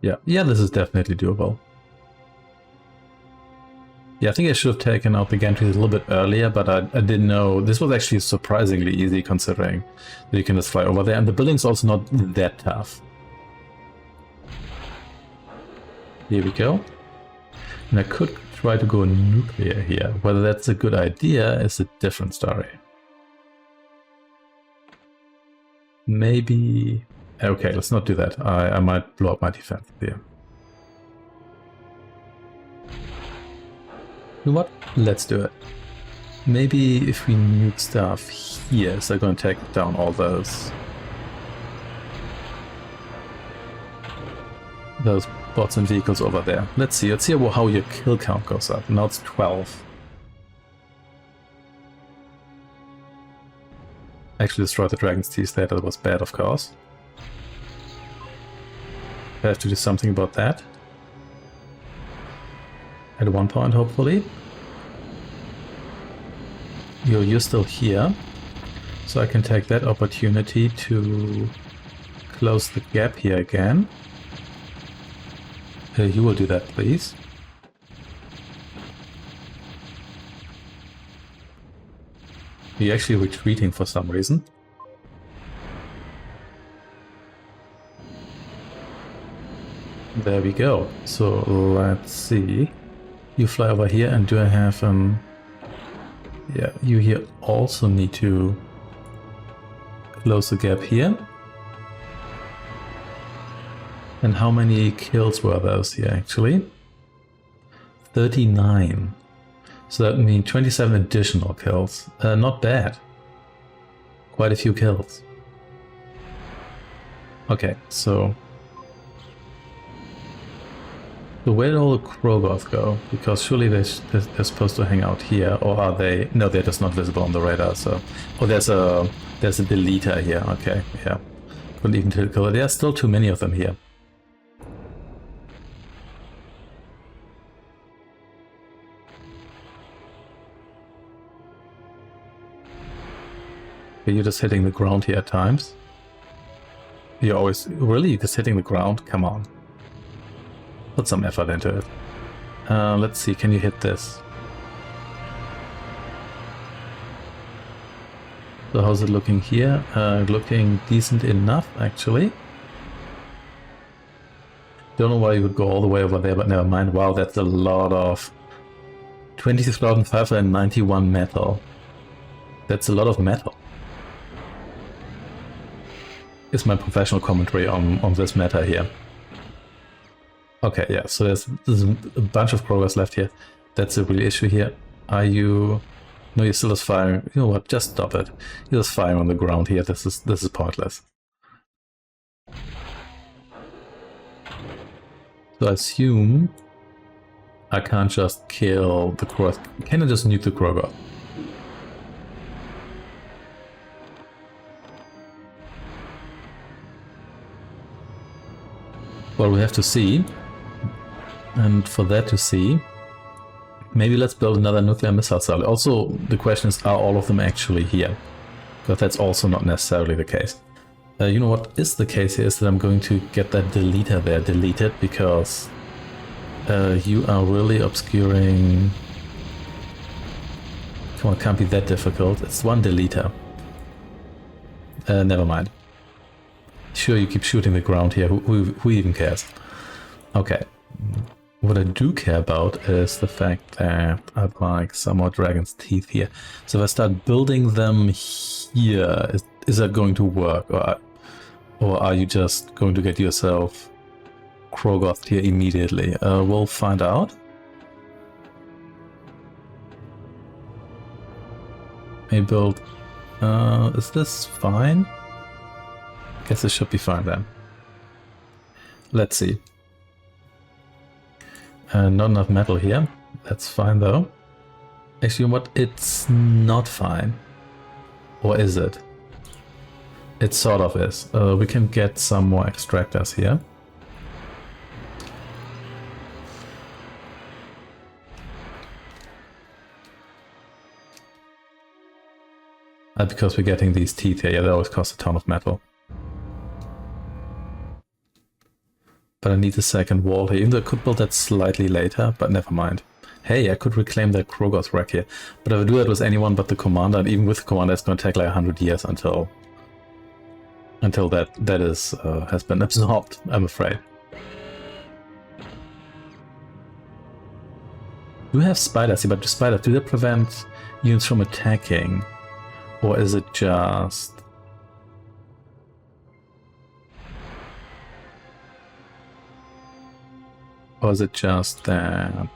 Yeah, this is definitely doable. Yeah, I think I should have taken out the gantries a little bit earlier, but I didn't know. This was actually surprisingly easy considering that you can just fly over there. And the building's also not that tough. Here we go. And I could try to go nuclear here. Whether that's a good idea is a different story. Maybe... Okay, let's not do that. I might blow up my defense here. You know what? Let's do it. Maybe if we nuke stuff here, so I'm going to take down all those bots and vehicles over there. Let's see how your kill count goes up. Now it's 12. Actually destroyed the Dragon's Teeth there, that was bad of course. I have to do something about that. At one point, hopefully. You're still here, so I can take that opportunity to close the gap here again. You will do that, please. You're actually retreating for some reason. There we go. So let's see. You fly over here, and do I have yeah, you here also need to close the gap here. And how many kills were those here actually? 39. So that means 27 additional kills. Not bad. Quite a few kills. Okay, so where did all the Krogoth go? Because surely they're supposed to hang out here, or are they? No, they're just not visible on the radar. So, oh, there's a deleter here. Okay, yeah, couldn't even kill it. There are still too many of them here. You're just hitting the ground here at times. You're always really just hitting the ground. Come on. Put some effort into it. Let's see, can you hit this? So how's it looking here? Looking decent enough, actually. Don't know why you would go all the way over there, but never mind. Wow, that's a lot of... 26,591 metal. That's a lot of metal. Is my professional commentary on this matter here. Okay, yeah, so there's a bunch of Krogoths left here. That's a real issue here. Are you... No, you're still just firing. You know what, just stop it. You're just firing on the ground here. This is pointless. So I assume I can't just kill the Krogoth. Can I just nuke the Krogoth? Well, we have to see. And for that to see, maybe let's build another nuclear missile cell. Also, the question is, are all of them actually here? Because that's also not necessarily the case. You know what is the case here is that I'm going to get that deleter there deleted, because you are really obscuring... Come on, it can't be that difficult. It's one deleter. Never mind. Sure, you keep shooting the ground here. Who even cares? Okay. What I do care about is the fact that I'd like some more dragon's teeth here. So if I start building them here, is that going to work? Or are you just going to get yourself Krogoth here immediately? We'll find out. May build... is this fine? Guess this should be fine then. Let's see. Not enough metal here. That's fine though. Actually, what? It's not fine. Or is it? It sort of is. We can get some more extractors here. Because we're getting these teeth here. Yeah, they always cost a ton of metal. But I need a second wall here, even though I could build that slightly later, but never mind. Hey, I could reclaim that Krogoth wreck here. But if I do that with anyone but the commander, and even with the commander, it's going to take like 100 years until that is has been absorbed, I'm afraid. Do we have spiders here? But the spiders, do they prevent units from attacking? Or is it just... Or is it just that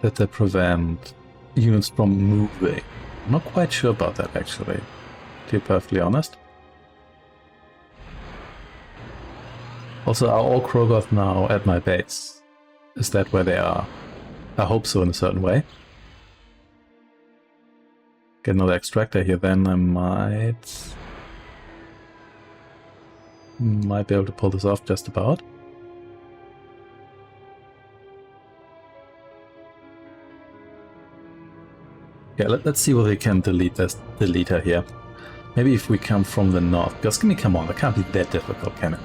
they prevent units from moving? I'm not quite sure about that actually, to be perfectly honest. Also, are all Krogoth now at my base? Is that where they are? I hope so in a certain way. Get another extractor here, then I might be able to pull this off just about. Yeah, let's see whether we can delete this deleter here. Maybe if we come from the north, because come on, it can't be that difficult, can it?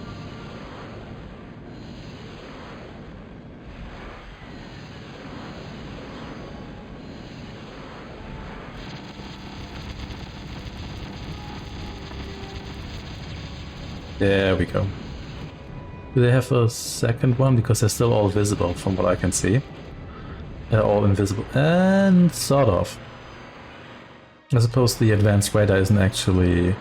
There we go. Do they have a second one? Because they're still all visible from what I can see. They're all invisible. And sort of. I suppose the advanced radar isn't actually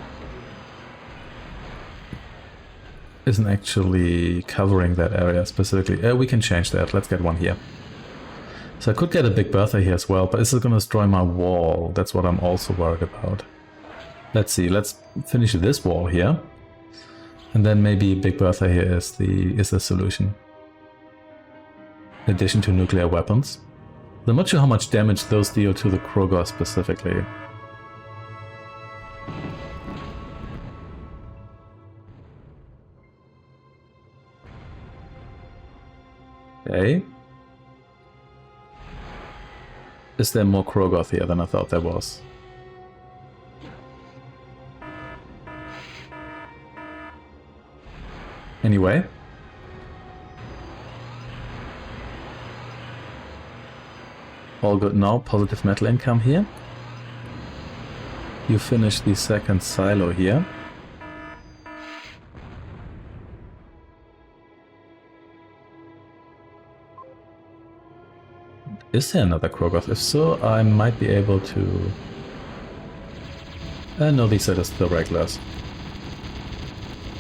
covering that area specifically. We can change that. Let's get one here. So I could get a Big Bertha here as well, but is it going to destroy my wall? That's what I'm also worried about. Let's see. Let's finish this wall here. And then maybe Big Bertha here is the solution. In addition to nuclear weapons. I'm not sure how much damage those deal to the Krogoth specifically. Okay. Is there more Krogoth here than I thought there was? Anyway. All good now, positive metal income here. You finish the second silo here. Is there another Krogoth? If so, I might be able to... no, these are just the regulars.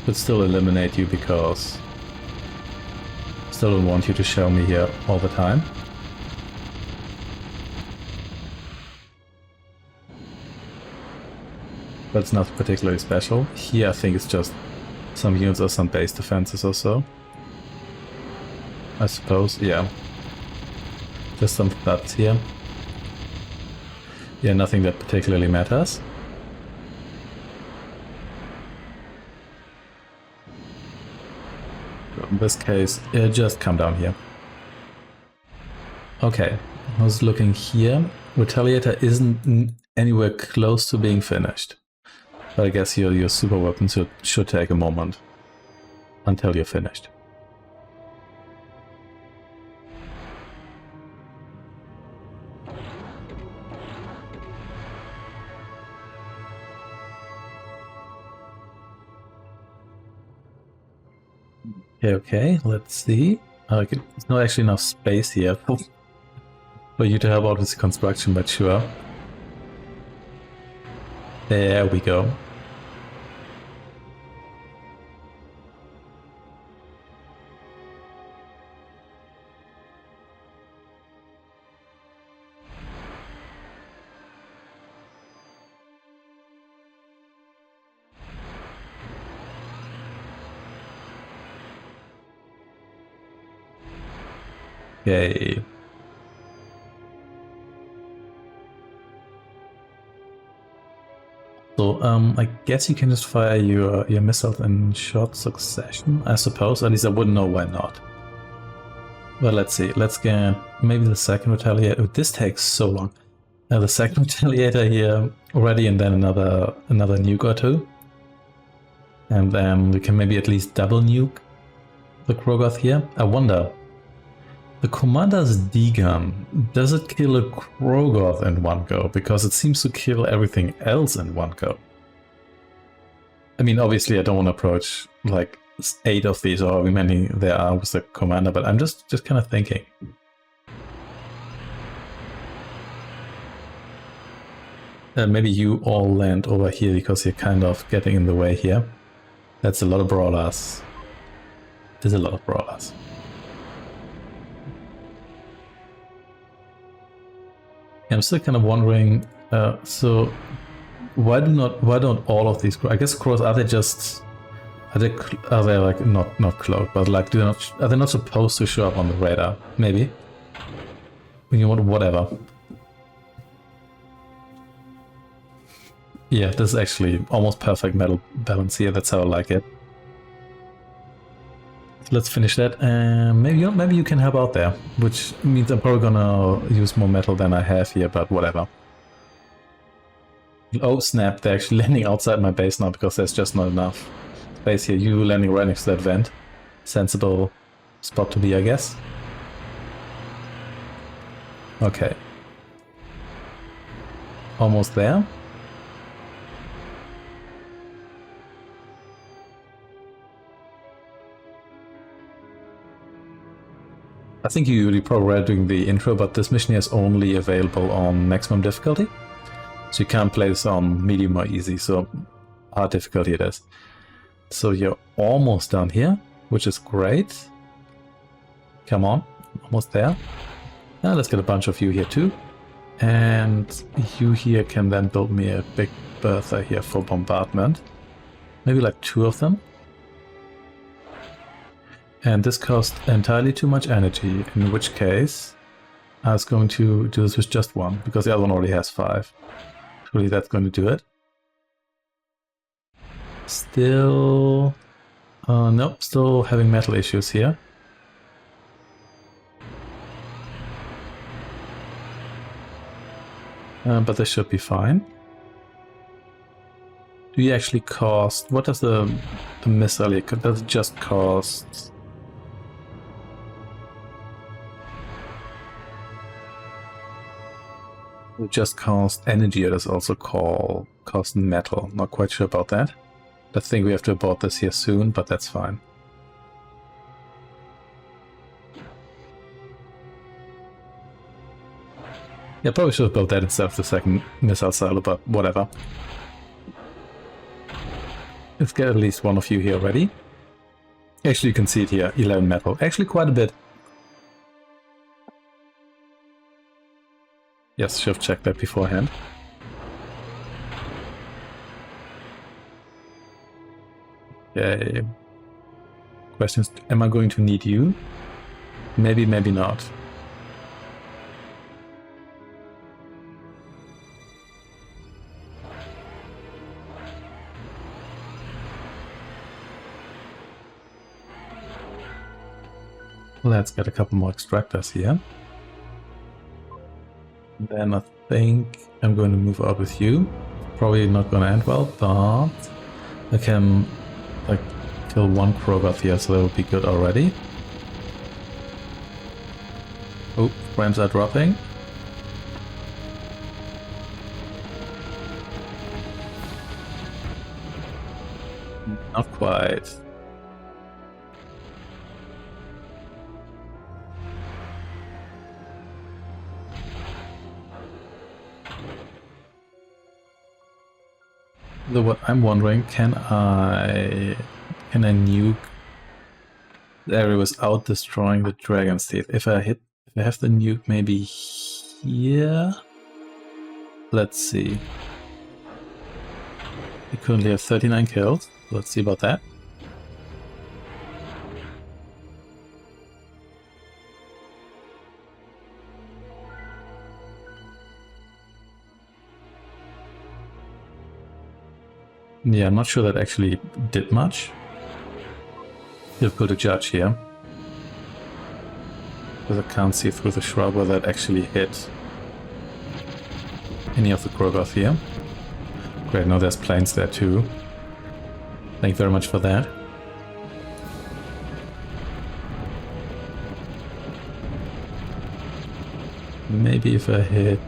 Could still eliminate you because... Still don't want you to show me here all the time. But it's not particularly special. Here I think it's just some units or some base defenses or so. I suppose, yeah. Just some thuds here. Yeah, nothing that particularly matters. In this case, just come down here. Okay, I was looking here. Retaliator isn't anywhere close to being finished. But I guess your super weapons should take a moment until you're finished. Okay, let's see. Okay, there's not actually enough space here for you to help out with the construction, but sure. There we go. Okay. So, I guess you can just fire your missiles in short succession, I suppose. At least I wouldn't know why not. Well, let's see. Let's get maybe the second retaliator. Oh, this takes so long. The second retaliator here already, and then another nuke or two. And then we can maybe at least double nuke the Krogoth here. I wonder, the commander's D-gun, does it kill a Krogoth in one go? Because it seems to kill everything else in one go. I mean, obviously I don't want to approach like 8 of these or however many there are with the commander, but I'm just kind of thinking. Maybe you all land over here because you're kind of getting in the way here. That's a lot of brawlers. There's a lot of brawlers. I'm still kind of wondering, so why don't all of these, I guess crows, are they like not cloaked, but like are they not supposed to show up on the radar? Maybe. You want whatever. Yeah, this is actually almost perfect metal balance here. That's how I like it. Let's finish that. Maybe you can help out there, which means I'm probably gonna use more metal than I have here, but whatever. Oh snap! They're actually landing outside my base now because there's just not enough space here. You landing right next to that vent. Sensible spot to be, I guess. Okay. Almost there. I think you already probably read during the intro, but this mission is only available on maximum difficulty. So you can't play this on medium or easy, so hard difficulty it is. So you're almost done here, which is great. Come on, almost there. Now let's get a bunch of you here too. And you here can then build me a big bertha here for bombardment. Maybe like 2 of them. And this cost entirely too much energy, in which case I was going to do this with just 1, because the other one already has 5. Surely that's going to do it. Still... nope, still having metal issues here. But this should be fine. Do you actually cost... What does the missile here... Does it just cost... It just cost energy, it is also cost metal. Not quite sure about that. I think we have to abort this here soon, but that's fine. Yeah, probably should have built that instead of the second missile silo, but whatever. Let's get at least one of you here already. Actually, you can see it here, 11 metal. Actually, quite a bit. Yes, should have checked that beforehand. Okay. Questions, am I going to need you? Maybe, maybe not. Let's get a couple more extractors here. Then I think I'm going to move out with you. Probably not going to end well, but I can like kill 1 Krogoth here, so that would be good already. Oh, frames are dropping. Not quite. Though what I'm wondering, can I nuke the area without destroying the dragon's teeth? If I have the nuke maybe here. Let's see. We currently have 39 kills. Let's see about that. Yeah, I'm not sure that actually did much. Difficult to judge here. Because I can't see through the shrub whether that actually hit any of the Krogoth here. Great, now there's planes there too. Thank you very much for that. Maybe if I hit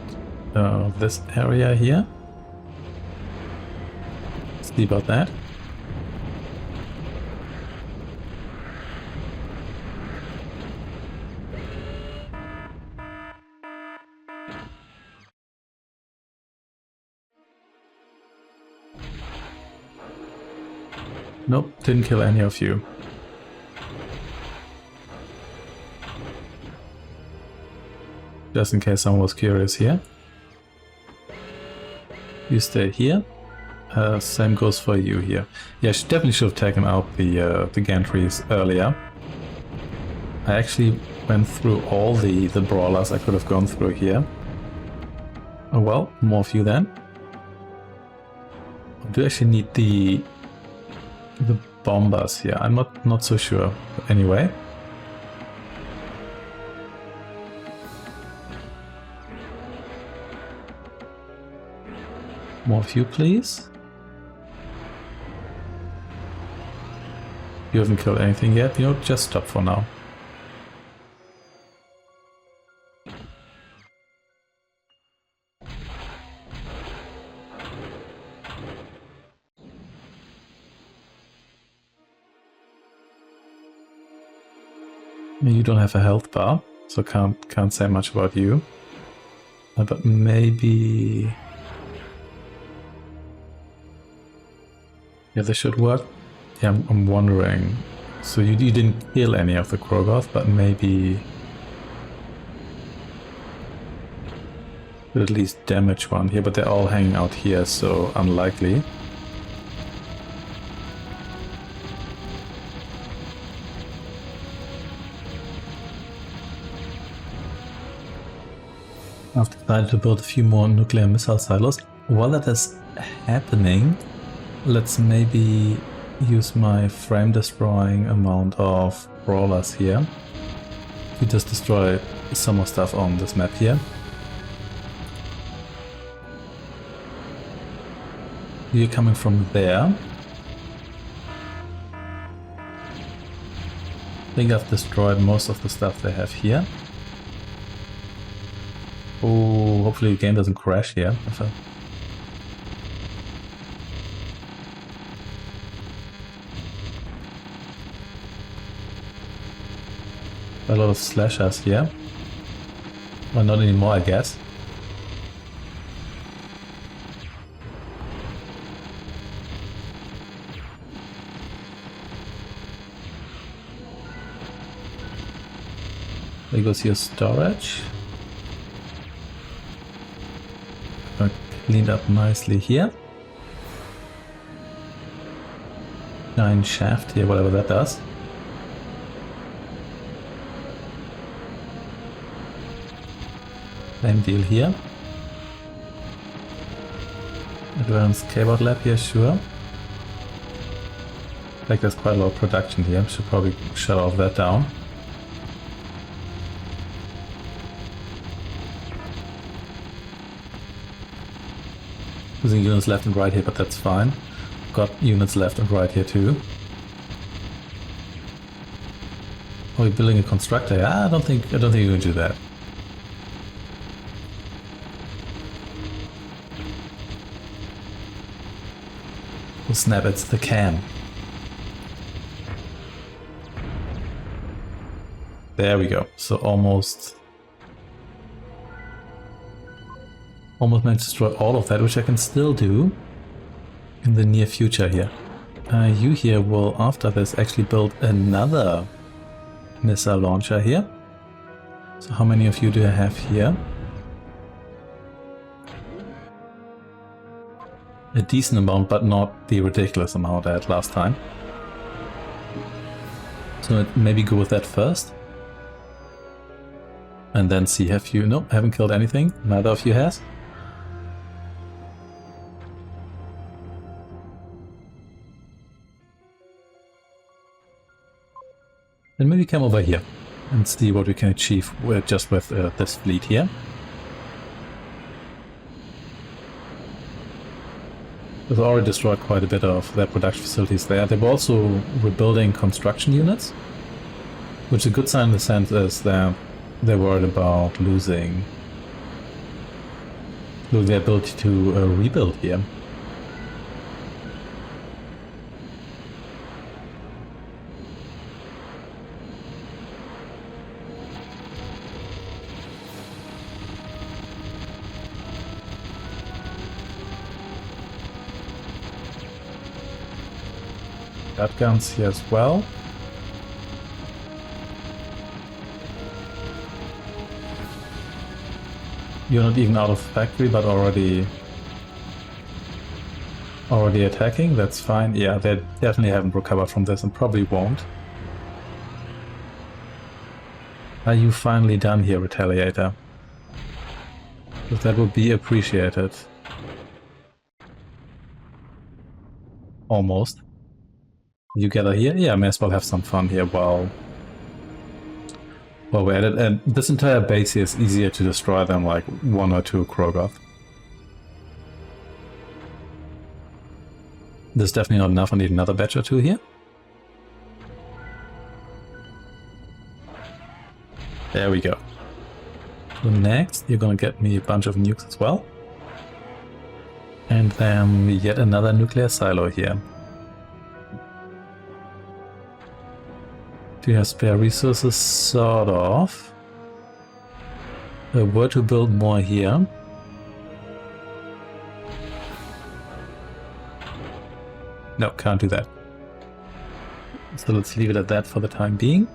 this area here. See about that. Nope, didn't kill any of you. Just in case someone was curious here. You stay here. Same goes for you here. Yeah, she definitely should have taken out the gantries earlier. I actually went through all the brawlers I could have gone through here. Oh well, more of you then. I do actually need the bombers here. I'm not so sure. But anyway. More of you, please. You haven't killed anything yet. You know, just stop for now. You don't have a health bar, so can't say much about you. But maybe... Yeah, this should work. Yeah, I'm wondering. So you didn't kill any of the Krogoth, but maybe... Could at least damage one here, but they're all hanging out here, so unlikely. I've decided to build a few more nuclear missile silos. While that is happening, let's maybe use my frame destroying amount of brawlers here to just destroy some more stuff on this map here. You're coming from there. I think I've destroyed most of the stuff they have here. Oh, hopefully the game doesn't crash here. A lot of slashers here. Well, not anymore, I guess. There goes your storage. Cleaned up nicely here. 9 shaft here, whatever that does. Same deal here. Advanced Cavedog lab here, sure. Like there's quite a lot of production here. Should probably shut all of that down. Losing units left and right here, but that's fine. Got units left and right here too. Oh, you're building a constructor? Yeah, I don't think you can do that. Oh snap! It's the cam. There we go. So almost managed to destroy all of that, which I can still do. in the near future here. You here will, after this, actually build another missile launcher here. So how many of you do I have here? A decent amount, but not the ridiculous amount I had last time. So maybe go with that first. And then see, have you... No, haven't killed anything. Neither of you has. Then maybe come over here and see what we can achieve with, just with this fleet here. They've already destroyed quite a bit of their production facilities there. They were also rebuilding construction units, which is a good sign in the sense is that they're worried about losing their ability to rebuild here. Got guns here as well. You're not even out of factory, but already attacking. That's fine. Yeah, they definitely haven't recovered from this and probably won't. Are you finally done here, Retaliator? Because that would be appreciated. Almost. You gather here? Yeah, may as well have some fun here while we're at it. And this entire base here is easier to destroy than like 1 or 2 Krogoth. There's definitely not enough. I need another batch or 2 here. There we go. So next, you're gonna get me a bunch of nukes as well. And then yet another nuclear silo here. Do you have spare resources? Sort of. Were to build more here. No, can't do that. So let's leave it at that for the time being.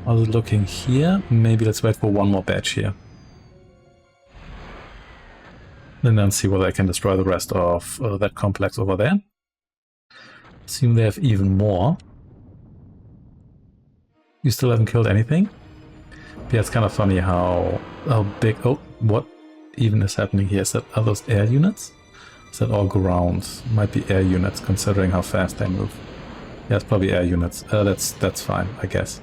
I was looking here. Maybe let's wait for one more batch here. And then see whether I can destroy the rest of that complex over there. Assume they have even more. You still haven't killed anything? Yeah, it's kind of funny how big... Oh, what even is happening here? Is that, are those air units? Is that all ground? Might be air units, considering how fast they move. Yeah, it's probably air units. That's fine, I guess.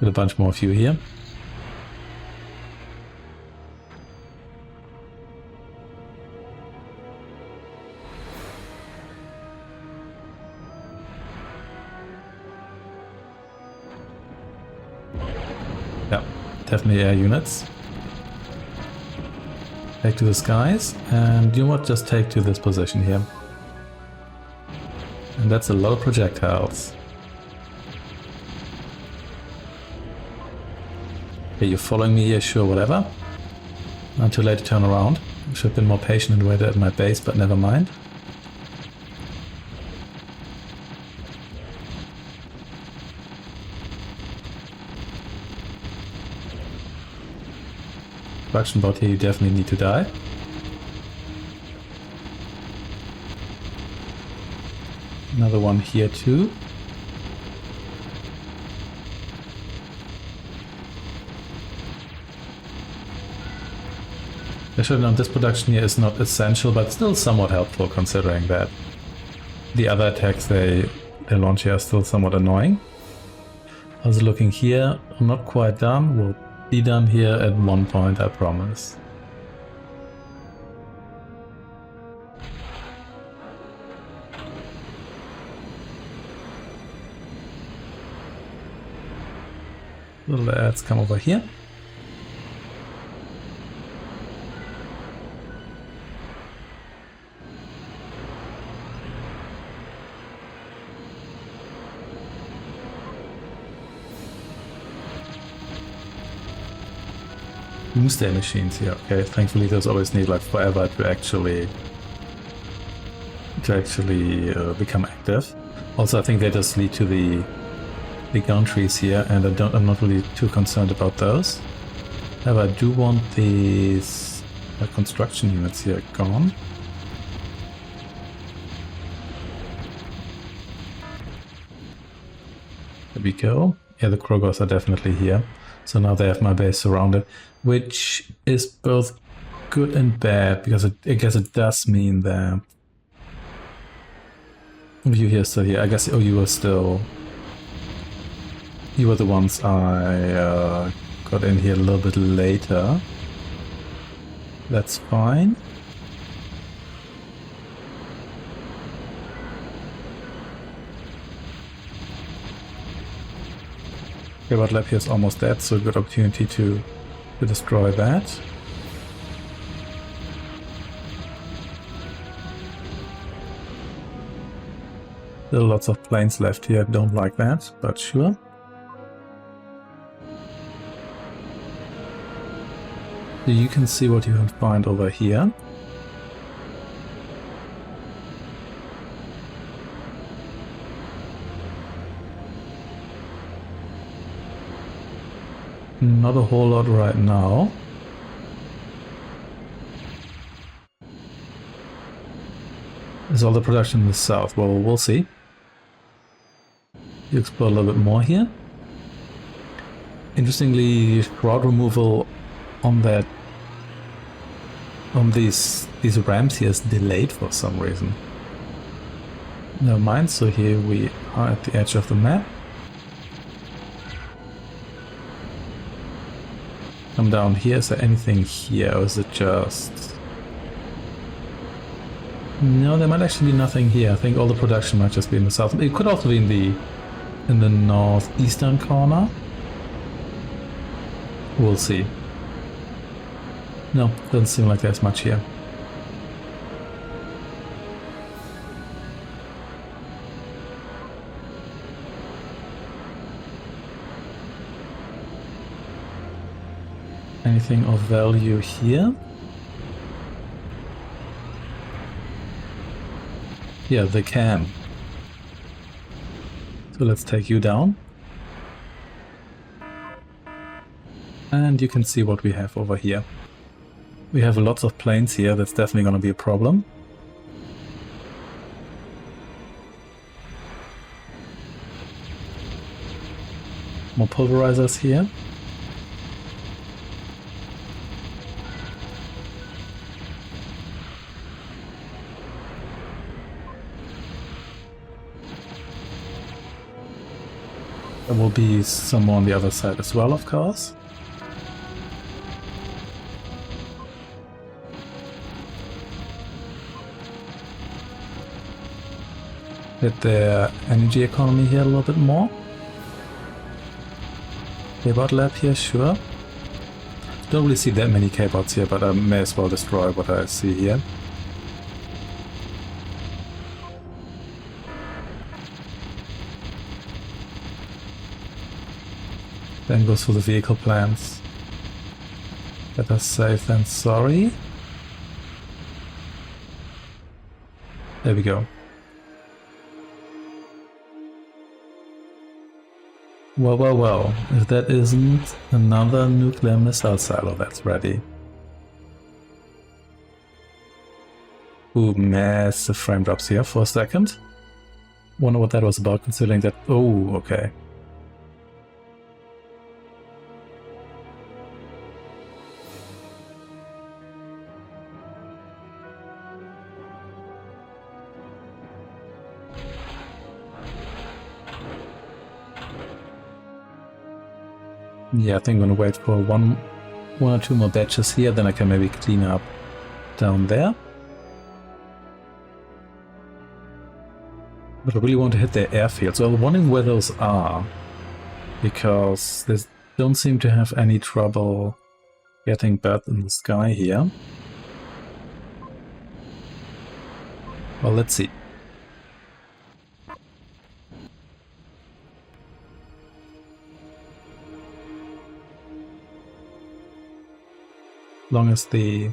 With a bunch more of you here. Yeah, definitely air units. Take to the skies, and you know what? Just take to this position here. And that's a lot of projectiles. Okay, you're following me here, sure, whatever. Not too late to turn around. I should have been more patient and waited at my base, but never mind. Production bot here, you definitely need to die. Another one here too. I should have known this production here is not essential, but still somewhat helpful considering that the other attacks they launch here are still somewhat annoying. I was looking here, I'm not quite done, we'll be done here at one point, I promise. So let's come over here. Doomsday machines here. Okay, thankfully those always need like forever to actually become active. Also, I think they just lead to the gun trees here, and I'm not really too concerned about those. However, I do want these construction units here gone. There we go. Yeah, the Krogoths are definitely here. So now they have my base surrounded, which is both good and bad, because I guess it does mean that you here still here. I guess you were the ones I got in here a little bit later. That's fine. Okay, but lab here is almost dead, so a good opportunity to destroy that. Still lots of planes left here, don't like that, but sure. So you can see what you can find over here. Not a whole lot right now. Is all the production in the south? Well, we'll see. You explore a little bit more here. Interestingly, shroud removal on these ramps here is delayed for some reason. Never mind. So here we are at the edge of the map. Come down here. Is there anything here, or is it just... No, there might actually be nothing here. I think all the production might just be in the south. It could also be in the northeastern corner. We'll see. No, doesn't seem like there's much here. Anything of value here? Yeah, they can. So let's take you down. And you can see what we have over here. We have lots of planes here, that's definitely going to be a problem. More pulverizers here. There will be some more on the other side as well, of course. Hit the energy economy here a little bit more. K-bot lab here, sure. Don't really see that many K-bots here, but I may as well destroy what I see here. Then goes for the vehicle plans. Better safe than sorry. There we go. Well, well, well, if that isn't another nuclear missile silo that's ready. Ooh, massive frame drops here for a second. Wonder what that was about, considering that... Oh, okay. Yeah, I think I'm gonna wait for one or two more batches here, then I can maybe clean up down there. But I really want to hit their airfield, so I'm wondering where those are, because they don't seem to have any trouble getting bad in the sky here. Well, let's see. long as the...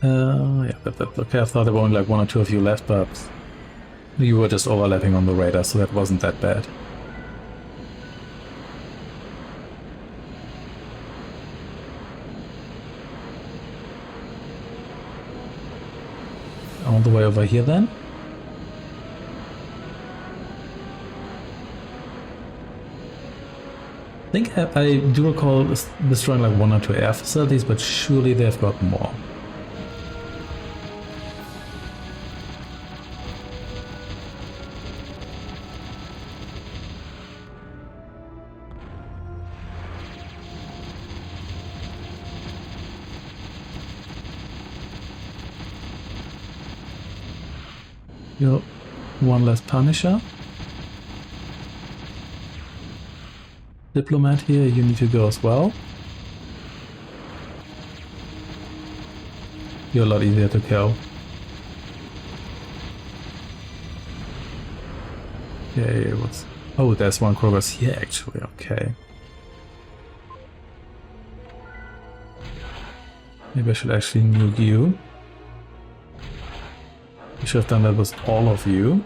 yeah, okay, I thought there were only like 1 or 2 of you left, but you were just overlapping on the radar, so that wasn't that bad. All the way over here then. I think I do recall destroying like 1 or 2 air facilities, but surely they've got more. You're one less Punisher. Diplomat here, you need to go as well. You're a lot easier to kill. Okay, what's... Oh, there's one Krogoth here actually, okay. Maybe I should actually nuke you. I should have done that with all of you.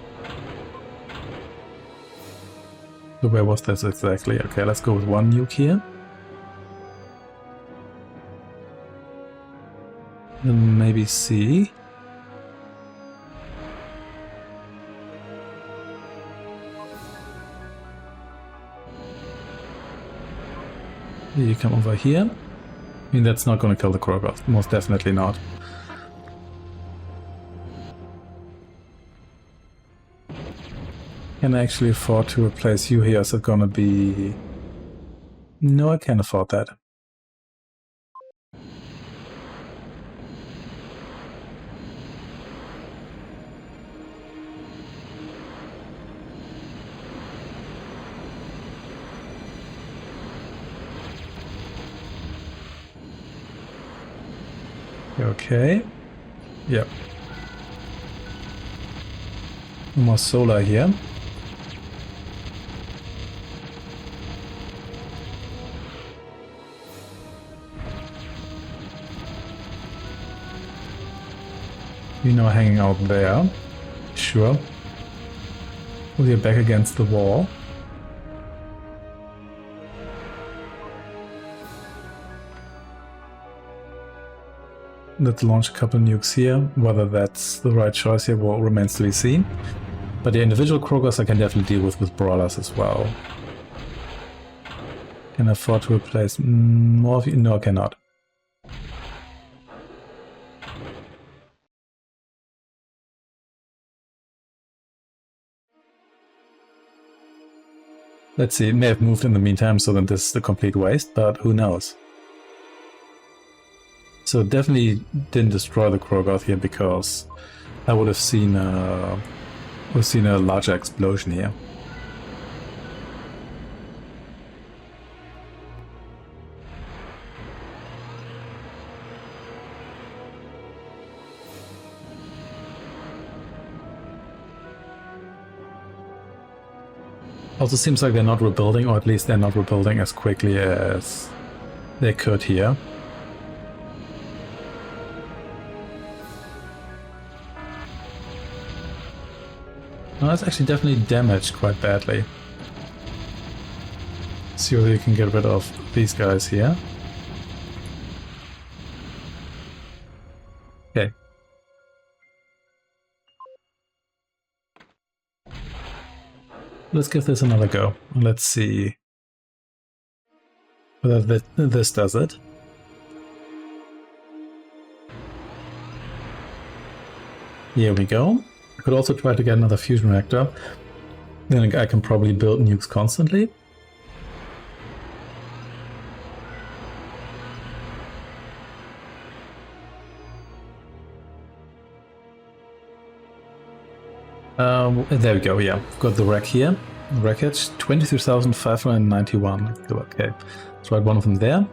So where was that exactly? Okay, let's go with 1 nuke here. Then maybe C. You come over here. I mean, that's not going to kill the Krogoth. Most definitely not. Can I actually afford to replace you here? Is it gonna be... No, I can't afford that. Okay. Yep. No more solar here. You know, hanging out there. Sure. With your back against the wall. Let's launch a couple nukes here. Whether that's the right choice here remains to be seen. But the individual Krogoths I can definitely deal with brawlers as well. Can I afford to replace more of you? No, I cannot. Let's see, it may have moved in the meantime, so then this is a complete waste, but who knows. So definitely didn't destroy the Krogoth here, because I would have seen a larger explosion here. Also seems like they're not rebuilding, or at least they're not rebuilding as quickly as they could here. No, that's actually definitely damaged quite badly. See whether you can get rid of these guys here. Okay. Let's give this another go. Let's see whether this does it. Here we go. I could also try to get another fusion reactor. Then I can probably build nukes constantly. There we go, yeah. Got the wreck here. Wreckage, 23,591. Okay, let's write one of them there.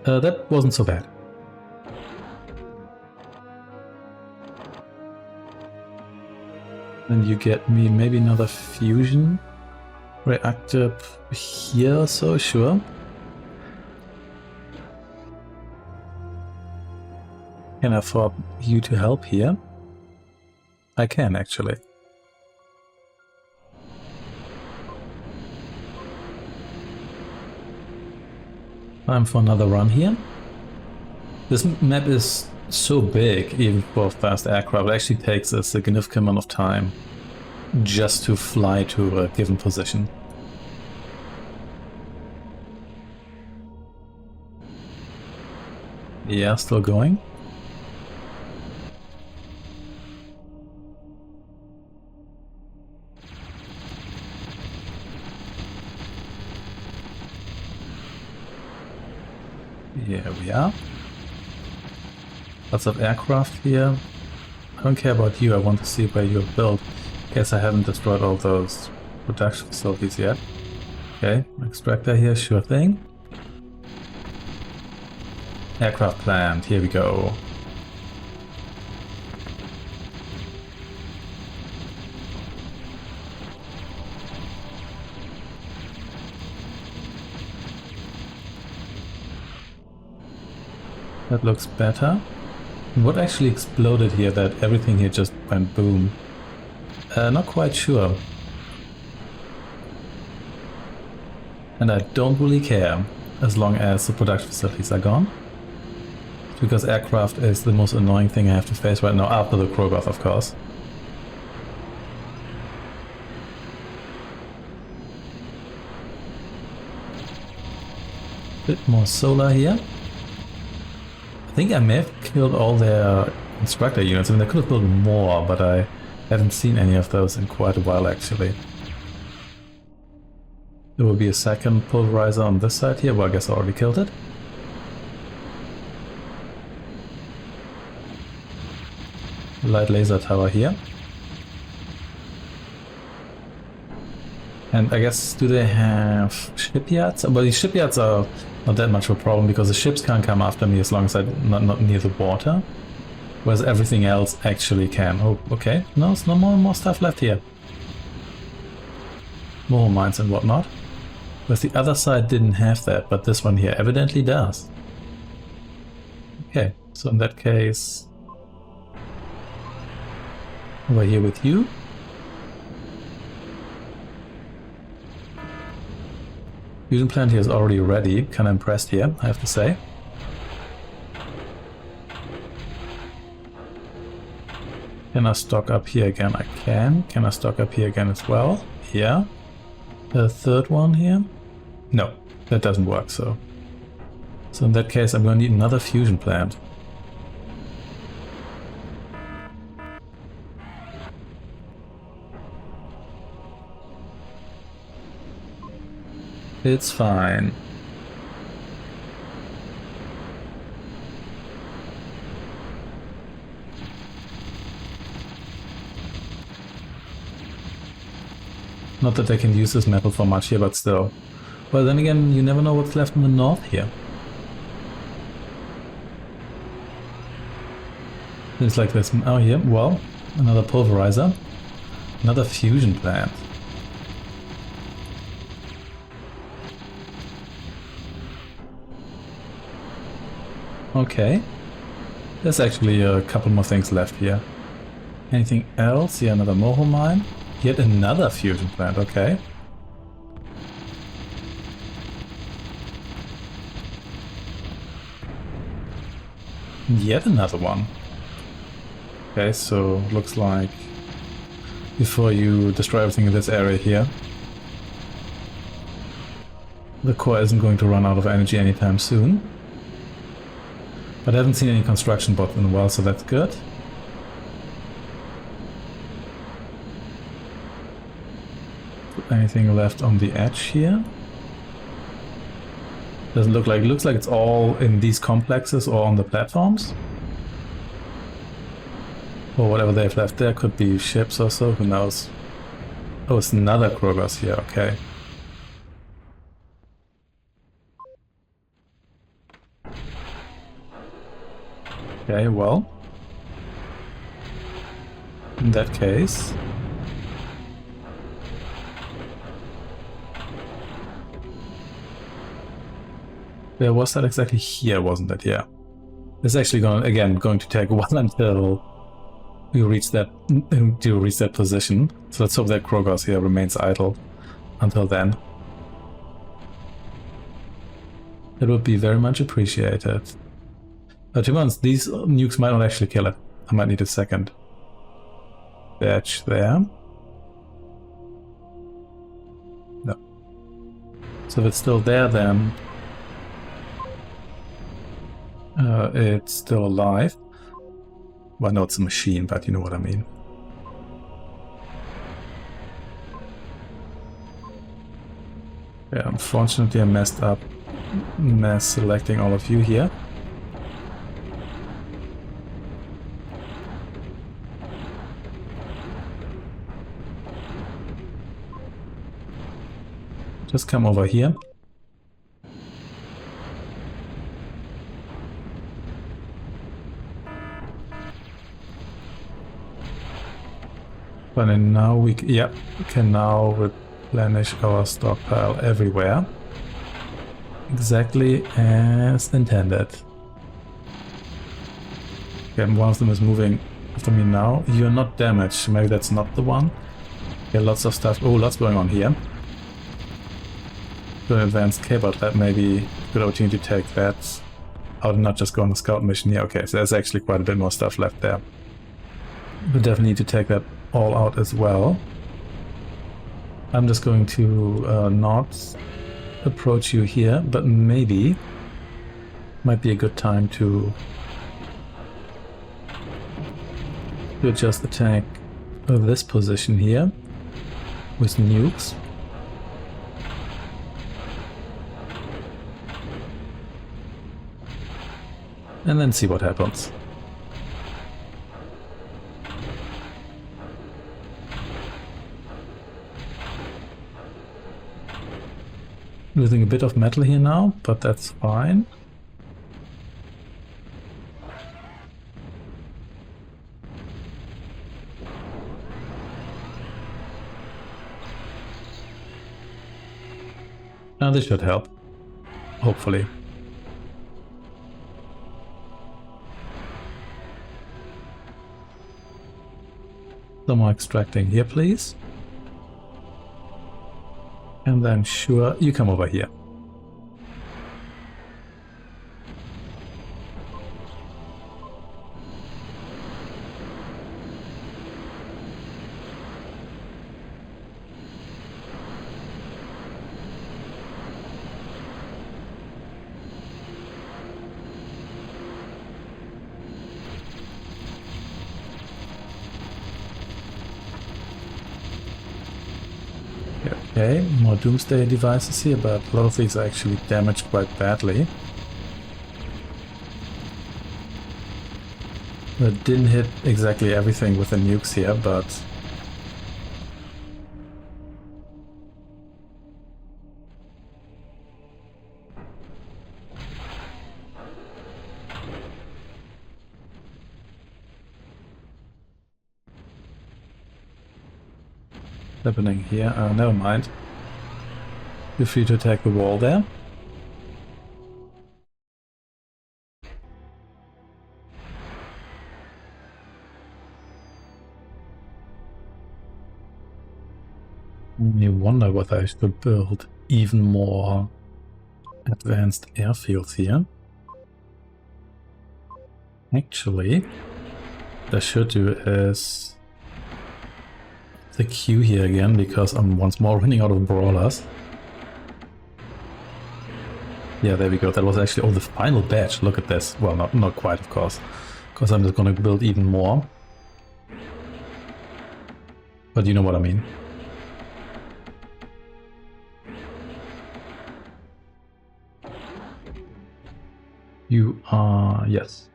That wasn't so bad. And you get me maybe another fusion reactor here or so, sure. Can I afford you to help here? I can, actually. Time for another run here. This map is so big, even for fast aircraft. It actually takes a significant amount of time just to fly to a given position. Yeah, still going. Here we are. Lots of aircraft here. I don't care about you, I want to see where you're built. Guess I haven't destroyed all those production facilities yet. Okay, extractor here, sure thing. Aircraft plant, here we go. That looks better. What actually exploded here that everything here just went boom? Not quite sure. And I don't really care as long as the production facilities are gone. Because aircraft is the most annoying thing I have to face right now, after the Krogoth, of course. Bit more solar here. I think I may have killed all their instructor units. I mean, I could have built more, but I haven't seen any of those in quite a while, actually. There will be a second pulverizer on this side here. Well, I guess I already killed it. Light laser tower here. And I guess, do they have shipyards? Well, the shipyards are not that much of a problem because the ships can't come after me as long as I'm not near the water. Whereas everything else actually can. Oh, okay. No, it's no more stuff left here. More mines and whatnot. Whereas the other side didn't have that, but this one here evidently does. Okay, so in that case... over here with you. Fusion plant here is already ready. Kinda impressed here, I have to say. Can I stock up here again? I can. Can I stock up here again as well? Yeah. The third one here? No, that doesn't work, so... So in that case I'm gonna need another fusion plant. It's fine. Not that I can use this metal for much here, but still. Well, then again, you never know what's left in the north here. It's like this. Oh, here, well, another pulverizer. Another fusion plant. Okay. There's actually a couple more things left here. Anything else? Yeah, another moho mine. Yet another fusion plant, okay. Yet another one. Okay, so looks like before you destroy everything in this area here, the core isn't going to run out of energy anytime soon. But I haven't seen any construction bots in a while, so that's good. Anything left on the edge here? Doesn't look like. It looks like it's all in these complexes or on the platforms. Or whatever they've left there. Could be ships or so, who knows. Oh, it's another Krogoth here, okay. Okay, well. In that case... Where was that exactly? Here, wasn't it? Yeah. It's actually going to take a while until we reach that position. So let's hope that Krogoth here remains idle until then. It would be very much appreciated. To be honest, these nukes might not actually kill it. I might need a second batch there. No. So if it's still there, then it's still alive. Well, no, it's a machine, but you know what I mean. Yeah, unfortunately I messed up mass selecting all of you here. Just come over here. But then now we can now replenish our stockpile everywhere. Exactly as intended. Okay, one of them is moving after me now. You're not damaged. Maybe that's not the one. Okay, lots of stuff. Oh, lots going on here. Good advanced cable lab, maybe a good opportunity to take that out and not just go on a scout mission here. Okay, so there's actually quite a bit more stuff left there. We definitely need to take that all out as well. I'm just going to not approach you here, but maybe might be a good time to just attack this position here with nukes. And then see what happens. Losing a bit of metal here now, but that's fine. Now this should help, hopefully. Some more extracting here, please. And then sure, you come over here. Okay, more doomsday devices here, but a lot of these are actually damaged quite badly. It didn't hit exactly everything with the nukes here, but happening here? Never mind. Feel free to attack the wall there. You wonder whether I should build even more advanced airfields here. Actually, what I should do is the queue here again, because I'm once more running out of brawlers. Yeah, there we go. That was actually the final batch. Look at this. Well, not quite, of course, because I'm just gonna build even more. But you know what I mean. You are, yes.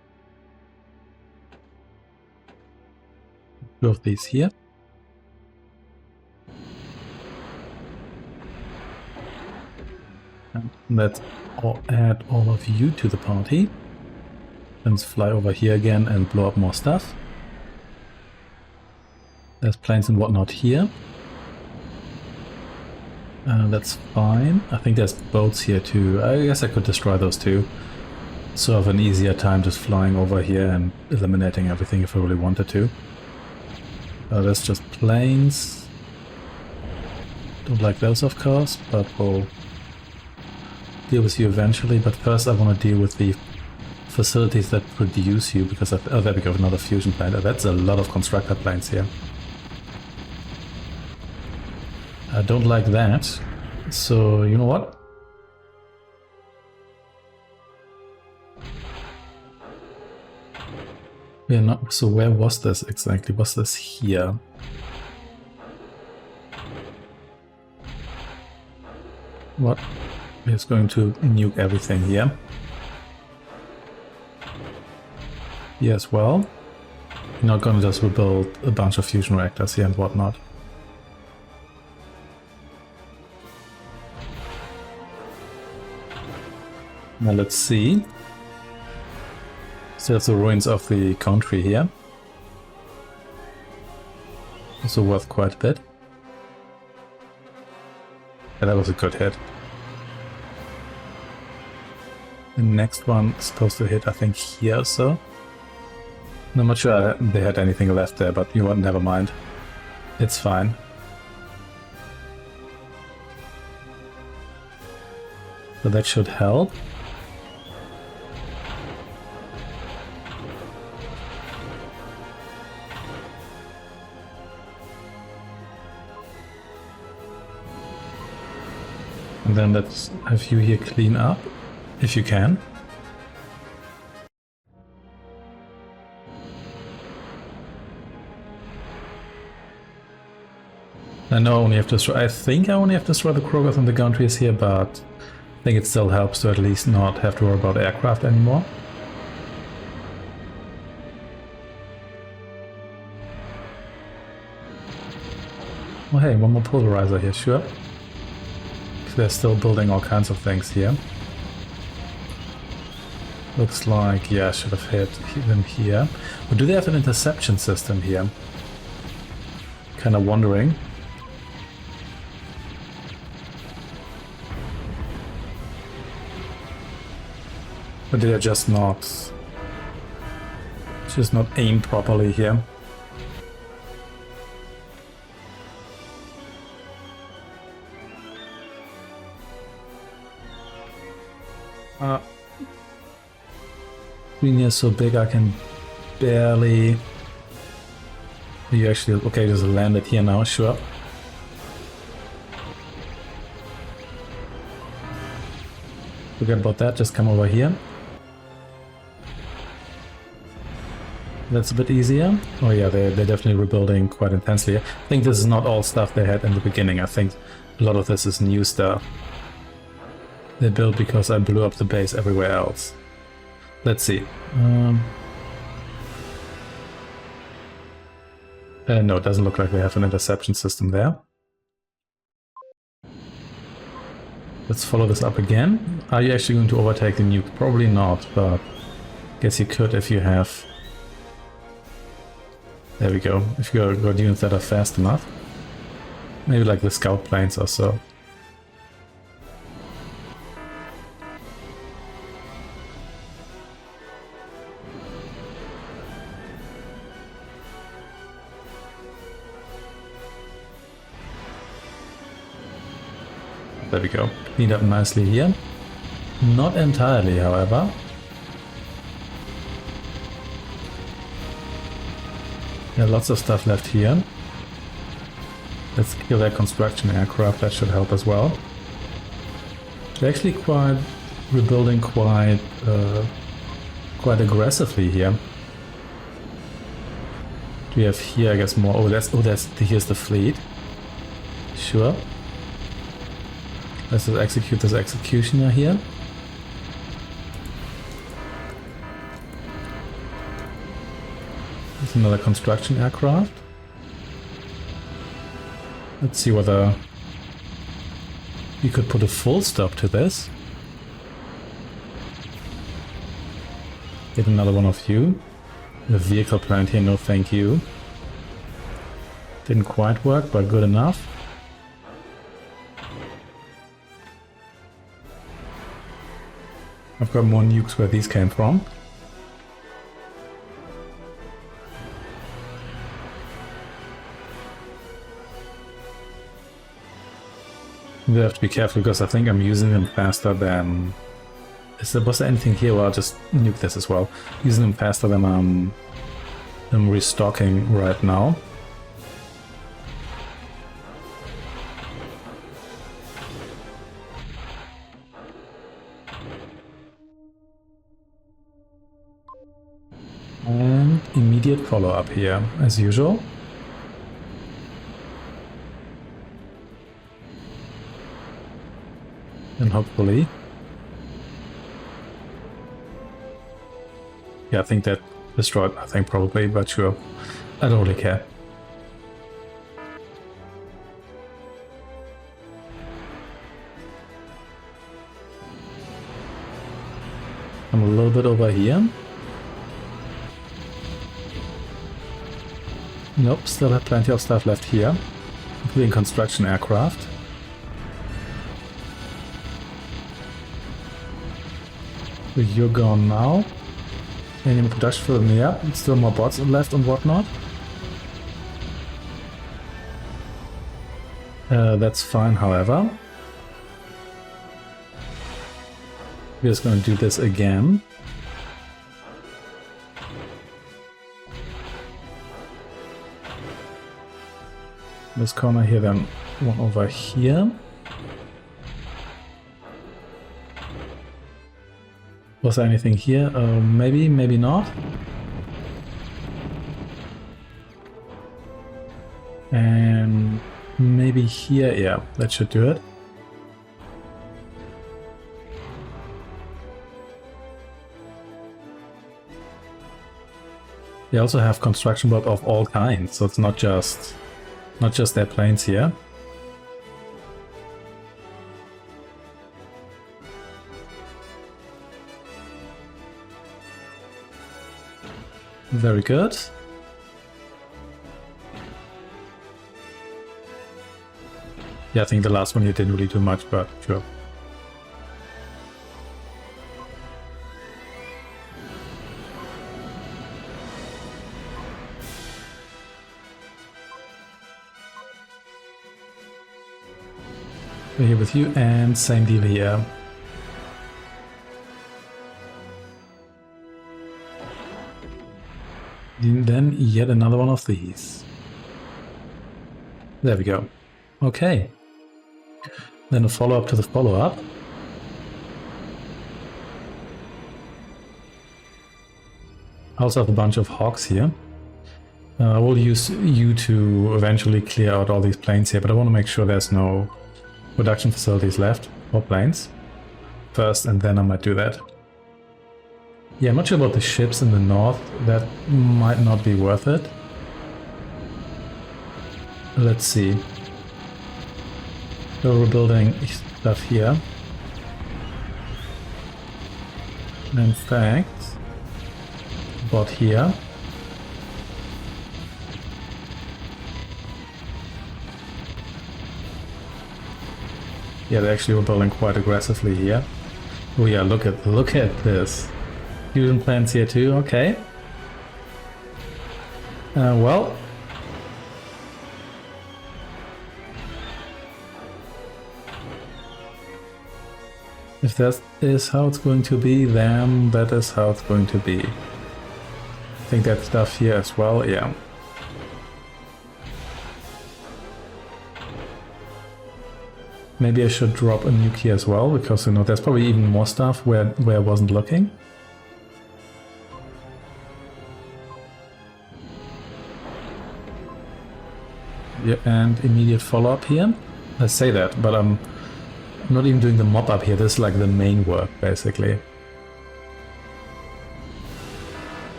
Two of these here. And let's add all of you to the party. Let's fly over here again and blow up more stuff. There's planes and whatnot here. That's fine. I think there's boats here too. I guess I could destroy those too. So I have an easier time just flying over here and eliminating everything if I really wanted to. There's just planes. Don't like those, of course, but we'll deal with you eventually. But first I want to deal with the facilities that produce you, because oh, there we go, another fusion plant. That's a lot of constructor planes here. I don't like that. So, you know what? We're not. So where was this exactly? Was this here? What? We're just going to nuke everything here. Yes, well, you're not going to just rebuild a bunch of fusion reactors here and whatnot. Now let's see. Still the ruins of the country here. Also worth quite a bit. Yeah, that was a good hit. The next one is supposed to hit, I think, here or so. I'm not sure they had anything left there, but you know what, never mind. It's fine. So that should help. And then let's have you here clean up, if you can. I know I only have to destroy, I think I only have to destroy the Krogoth and the countries here, but I think it still helps to at least not have to worry about aircraft anymore. Oh hey, one more polarizer here, sure. They're still building all kinds of things here. Looks like, yeah, I should have hit them here. But do they have an interception system here? Kind of wondering. But did I just not aim properly here? Green is so big I can barely... You actually... Okay, just landed here now, sure. Forget about that, just come over here. That's a bit easier. Oh yeah, they're definitely rebuilding quite intensely. I think this is not all stuff they had in the beginning. I think a lot of this is new stuff. They built because I blew up the base everywhere else. Let's see. No, it doesn't look like they have an interception system there. Let's follow this up again. Are you actually going to overtake the nuke? Probably not, but I guess you could if you have... There we go. If you got units that are fast enough. Maybe like the scout planes or so. There we go. Cleaned up nicely here. Not entirely, however. Yeah, lots of stuff left here. Let's kill that construction aircraft, that should help as well. They're actually rebuilding quite aggressively here. Do we have here, I guess, more? Here's the fleet. Sure. Let's just execute this executioner here. There's another construction aircraft. Let's see whether we could put a full stop to this. Get another one of you. The vehicle plant here, no thank you. Didn't quite work, but good enough. I've got more nukes where these came from. We have to be careful because I think I'm using them faster than... was there anything here? Well, I'll just nuke this as well. Using them faster than I'm restocking right now. And immediate follow-up here, as usual. And hopefully... yeah, I think that destroyed, I think probably, but sure. I don't really care. I'm a little bit over here. Nope, still have plenty of stuff left here, including construction aircraft. So you're gone now. Any production for them? Yeah, still more bots left and whatnot. That's fine, however. We're just going to do this again. This corner here, then one over here. Was there anything here? Maybe, maybe not. And maybe here, yeah, that should do it. They also have construction work of all kinds, so it's not just airplanes here. Very good. Yeah, I think the last one you didn't really do much, but sure. We're here with you, and same deal here. And then yet another one of these. There we go. Okay. Then a follow-up to the follow-up. I also have a bunch of hogs here. I will use you to eventually clear out all these planes here, but I want to make sure there's no production facilities left or planes first, and then I might do that. Yeah, I'm not sure about the ships in the north. That might not be worth it. Let's see. So we're building stuff here. In fact, bot here. Yeah, they actually were building quite aggressively here. Oh yeah, look at this. Fusion plants here too, okay. Well. If that is how it's going to be, then that is how it's going to be. I think that stuff here as well, yeah. Maybe I should drop a nuke here as well, because you know there's probably even more stuff where I wasn't looking. Yeah, and immediate follow-up here. I say that, but I'm not even doing the mop-up here. This is like the main work, basically.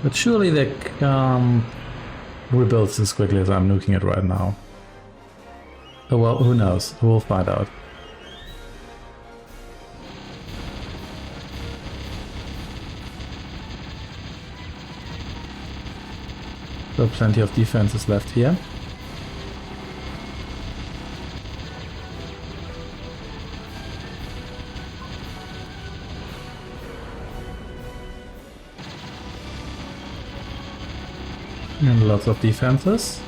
But surely they can't rebuild as quickly as I'm nuking it right now. Oh well, who knows? We'll find out. So plenty of defenses left here. And lots of defenses.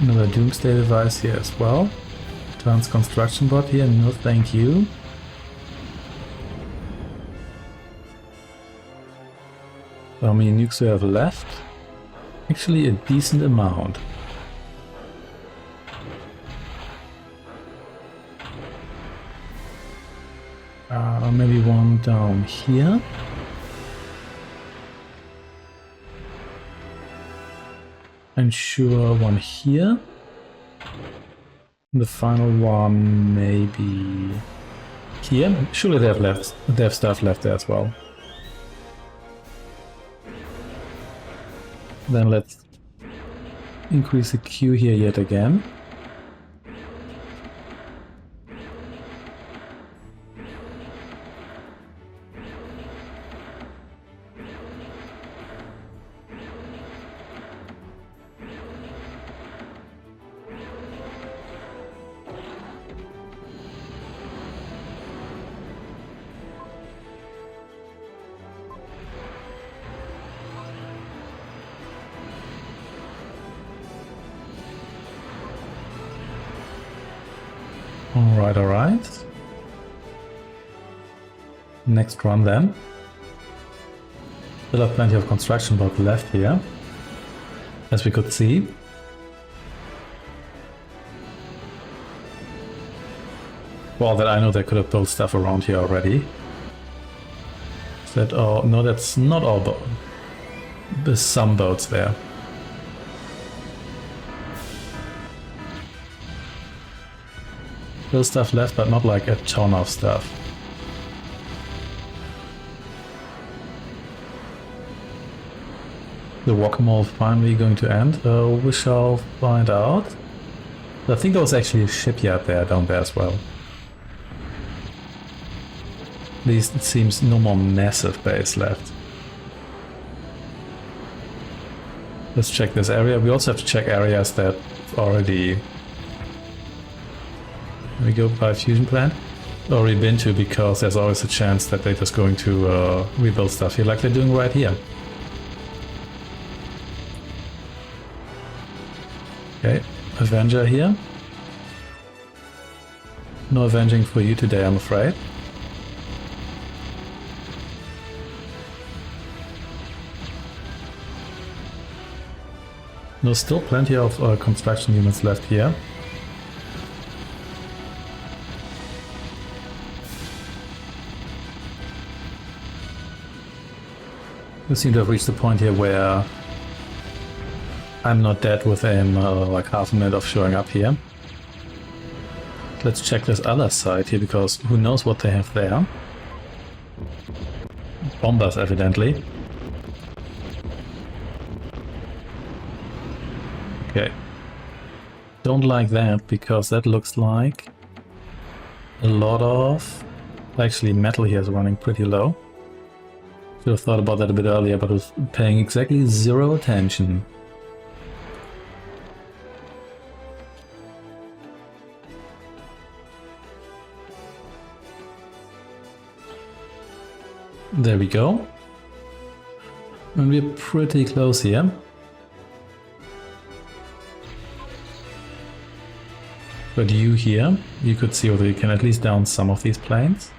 Another doomsday device here as well. Turns construction bot here, no thank you. How many nukes do we have left? Actually a decent amount. Maybe one down here. And sure, one here. The final one maybe here. Surely they have stuff left there as well. Then let's increase the queue here yet again. Alright. Next run then. Still have plenty of construction bot left here, as we could see. Well, that I know they could have built stuff around here already. Is that all? No, that's not all boats. There's some boats there. Still stuff left, but not like a ton of stuff. The whack-a-mole finally going to end? We shall find out. I think there was actually a shipyard there, down there as well. At least it seems no more massive base left. Let's check this area. We also have to check areas that already... We go by fusion plant. Already been to, because there's always a chance that they're just going to rebuild stuff here, like they're doing right here. Okay, Avenger here. No avenging for you today, I'm afraid. There's still plenty of construction units left here. We seem to have reached the point here where I'm not dead within like half a minute of showing up here. Let's check this other side here, because who knows what they have there. Bombers, evidently. Okay. Don't like that, because that looks like a lot of... Actually, metal here is running pretty low. Should have thought about that a bit earlier, but I was paying exactly zero attention. There we go. And we're pretty close here. But you here, you could see whether you can at least down some of these planes.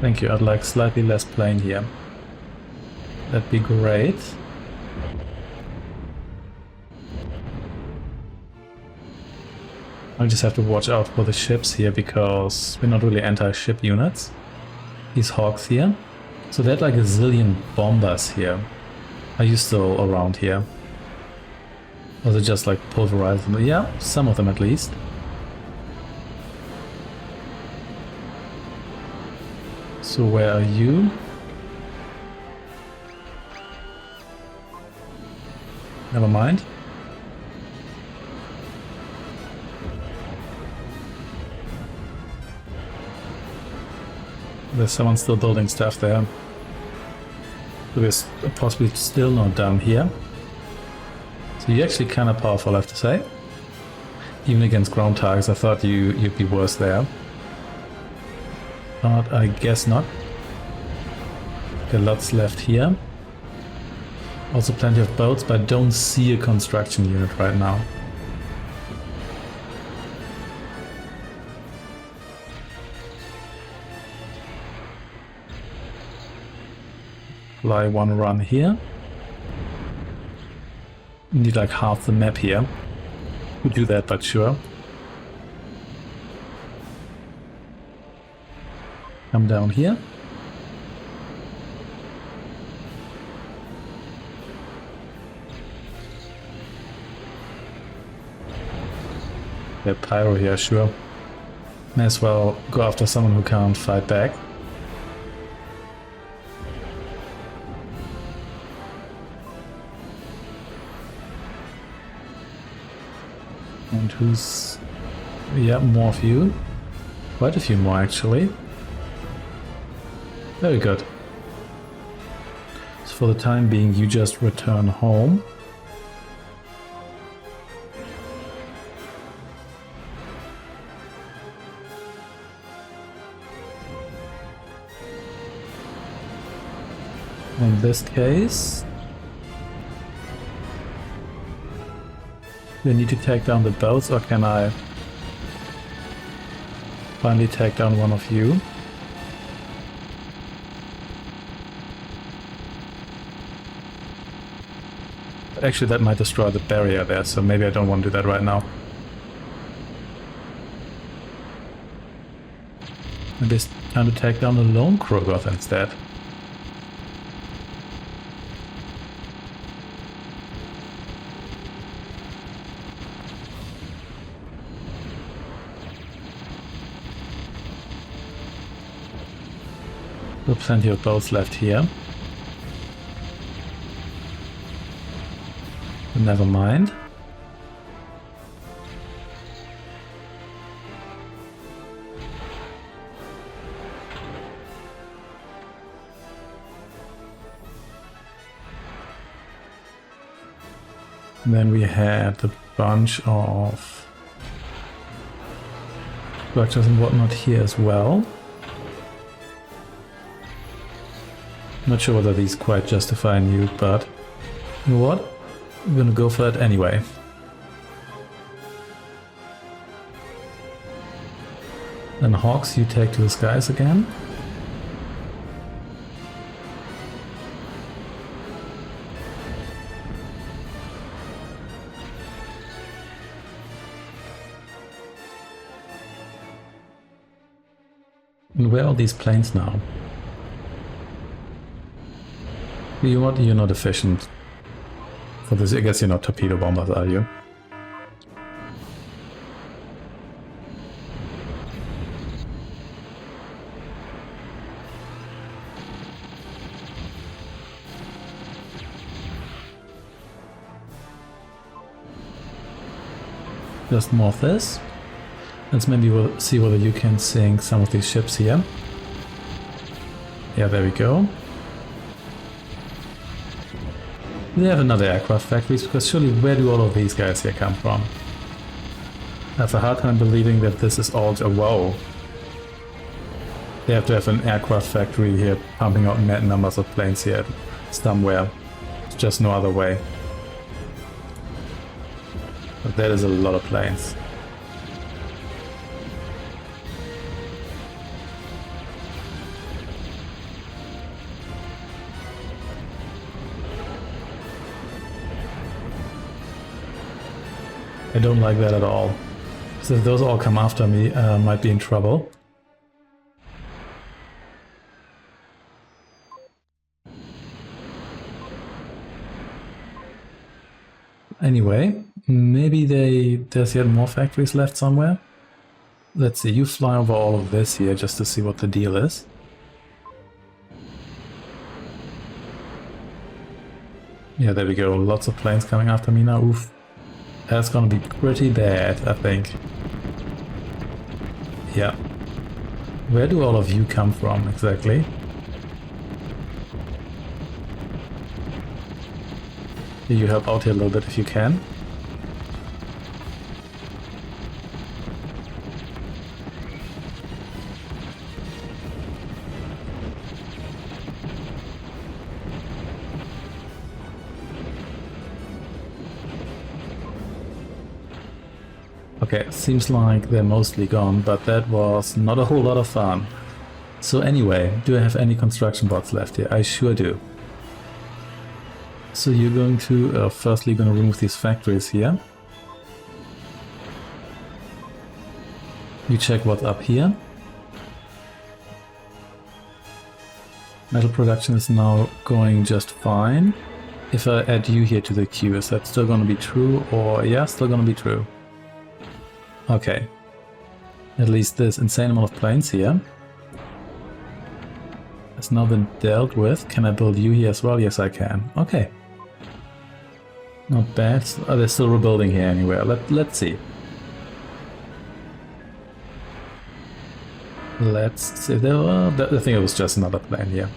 Thank you, I'd like slightly less plane here. That'd be great. I just have to watch out for the ships here, because we're not really anti-ship units. These hawks here. So they had like a zillion bombers here. Are you still around here? Or is it just like pulverized? Yeah, some of them at least. So where are you? Never mind. There's someone still building stuff there. There's possibly still not down here. So you're actually kind of powerful, I have to say. Even against ground targets, I thought you'd be worse there. But I guess not. Okay, lots left here. Also plenty of boats, but I don't see a construction unit right now. Fly one run here. Need like half the map here. We do that, but sure. Come down here. Yeah, pyro here, sure. May as well go after someone who can't fight back. And who's... yeah, more of you. Quite a few more, actually. Very good. So for the time being, you just return home. In this case, we need to take down the boats, or can I finally take down one of you? But actually that might destroy the barrier there, so maybe I don't want to do that right now. Maybe it's time to take down the lone Krogoth instead. Still plenty of boats left here. But never mind. And then we had a bunch of structures and whatnot here as well. Not sure whether these quite justify a nuke, but you know what? I'm gonna go for it anyway. And Hawks, you take to the skies again. And where are these planes now? You know what? You're not efficient for this. I guess you're not torpedo bombers, are you? Just more of this. Let's maybe see whether you can sink some of these ships here. Yeah, there we go. They have another aircraft factories, because surely where do all of these guys here come from? I have a hard time believing that this is all... oh, whoa. They have to have an aircraft factory here pumping out mad numbers of planes here somewhere. There's just no other way. But that is a lot of planes. I don't like that at all. So if those all come after me, might be in trouble. Anyway, maybe there's yet more factories left somewhere. Let's see, you fly over all of this here just to see what the deal is. Yeah, there we go. Lots of planes coming after me now. Oof. That's gonna be pretty bad, I think. Yeah. Where do all of you come from, exactly? You help out here a little bit if you can. Okay, seems like they're mostly gone, but that was not a whole lot of fun. So anyway, do I have any construction bots left here? I sure do. So you're going to, firstly going to remove these factories here. You check what's up here. Metal production is now going just fine. If I add you here to the queue, is that still going to be true? Or yeah, still going to be true. Okay. At least this insane amount of planes here has now been dealt with. Can I build you here as well? Yes, I can. Okay. Not bad. Oh, they're still rebuilding here anyway. Let's see. Let's see. I think it was just another plane here.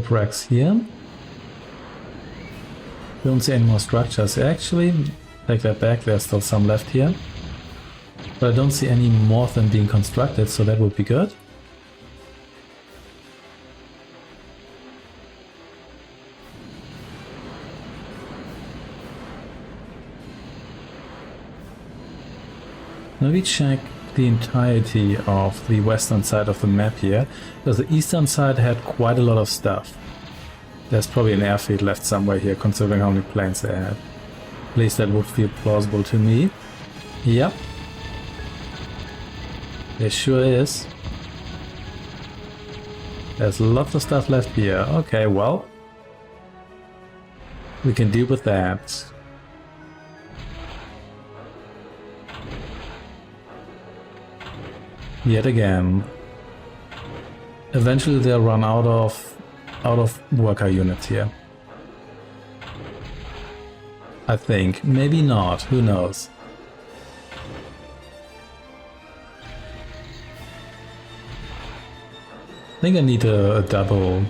Racks here. Don't see any more structures. Actually, take that back, there's still some left here. But I don't see any more than being constructed, so that would be good. Now we check the entirety of the western side of the map here, because the eastern side had quite a lot of stuff. There's probably an airfield left somewhere here, considering how many planes they had. At least that would feel plausible to me. Yep. There sure is. There's lots of stuff left here. Okay, well, we can deal with that. Yet again. Eventually they'll run out of worker units here. I think. Maybe not. Who knows? I think I need a double...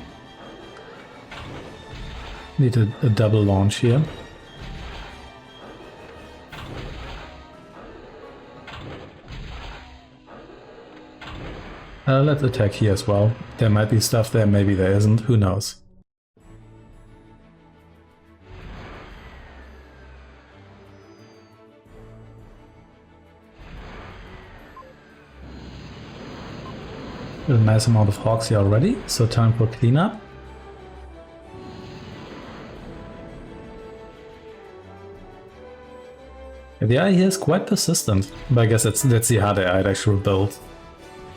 Need a double launch here. Let's attack here as well. There might be stuff there, maybe there isn't, who knows. A nice amount of hawks here already, so time for cleanup. The AI here is quite persistent, but I guess that's the hard AI it actually built.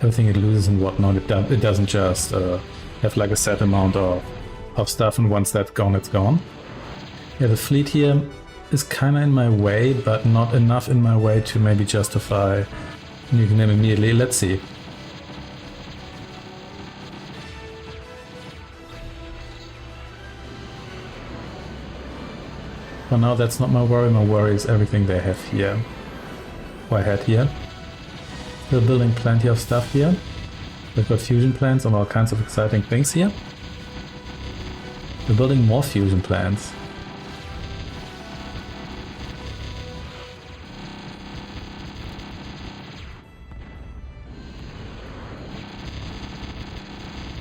Everything it loses and whatnot, it doesn't just have like a set amount of stuff, and once that's gone, it's gone. Yeah, the fleet here is kinda in my way, but not enough in my way to maybe justify nuking them immediately. Let's see. For now, that's not my worry. My worry is everything they have here. Or I had here. Still building plenty of stuff here. They've got fusion plants and all kinds of exciting things here. We're building more fusion plants.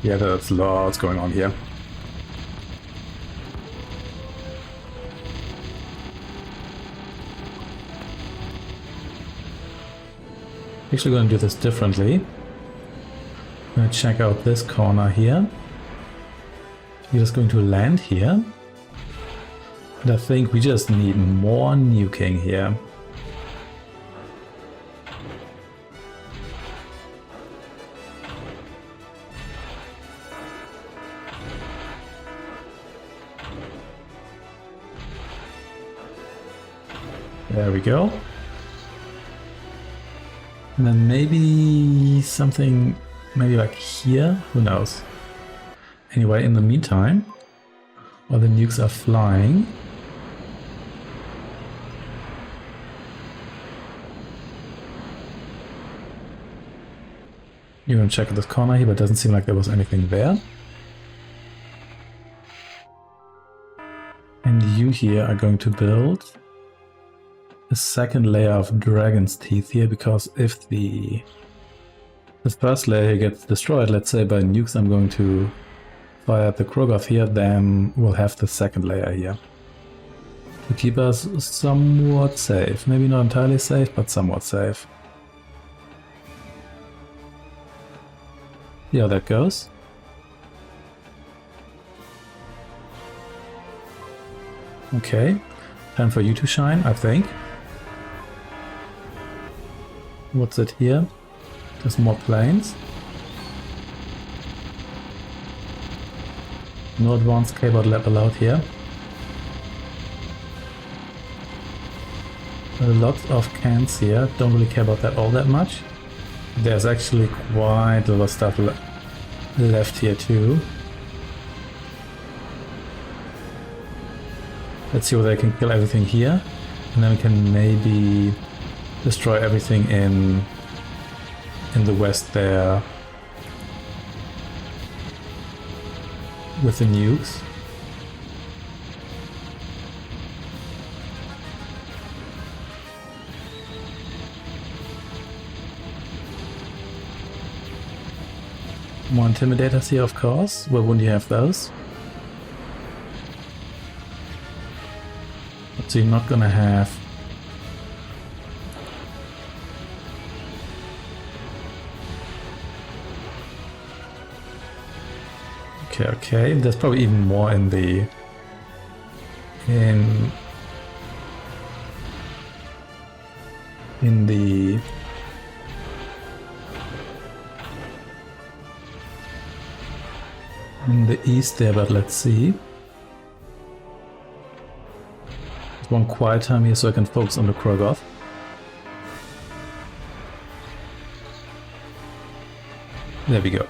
Yeah, there's lots going on here. Actually going to do this differently. I'm going to check out this corner here. We're just going to land here. And I think we just need more nuking here. There we go. And then maybe something, maybe like here, who knows. Anyway, in the meantime, while the nukes are flying, you're gonna check this corner here, but it doesn't seem like there was anything there. And you here are going to build a second layer of dragon's teeth here, because if the first layer gets destroyed, let's say by nukes, I'm going to fire at the Krogoth here, then we'll have the second layer here to keep us somewhat safe. Maybe not entirely safe, but somewhat safe. See how that goes. Okay, time for you to shine, I think. What's it here? Just more planes. No advanced Cavedog level out here. Lots of cans here. Don't really care about that all that much. There's actually quite a lot of stuff left here too. Let's see whether I can kill everything here. And then we can maybe destroy everything in the west there with the nukes. More intimidators here, of course. Where wouldn't you have those? So you're not gonna have okay. There's probably even more in the in the east there, but let's see. There's one quiet time here so I can focus on the Krogoth. There we go.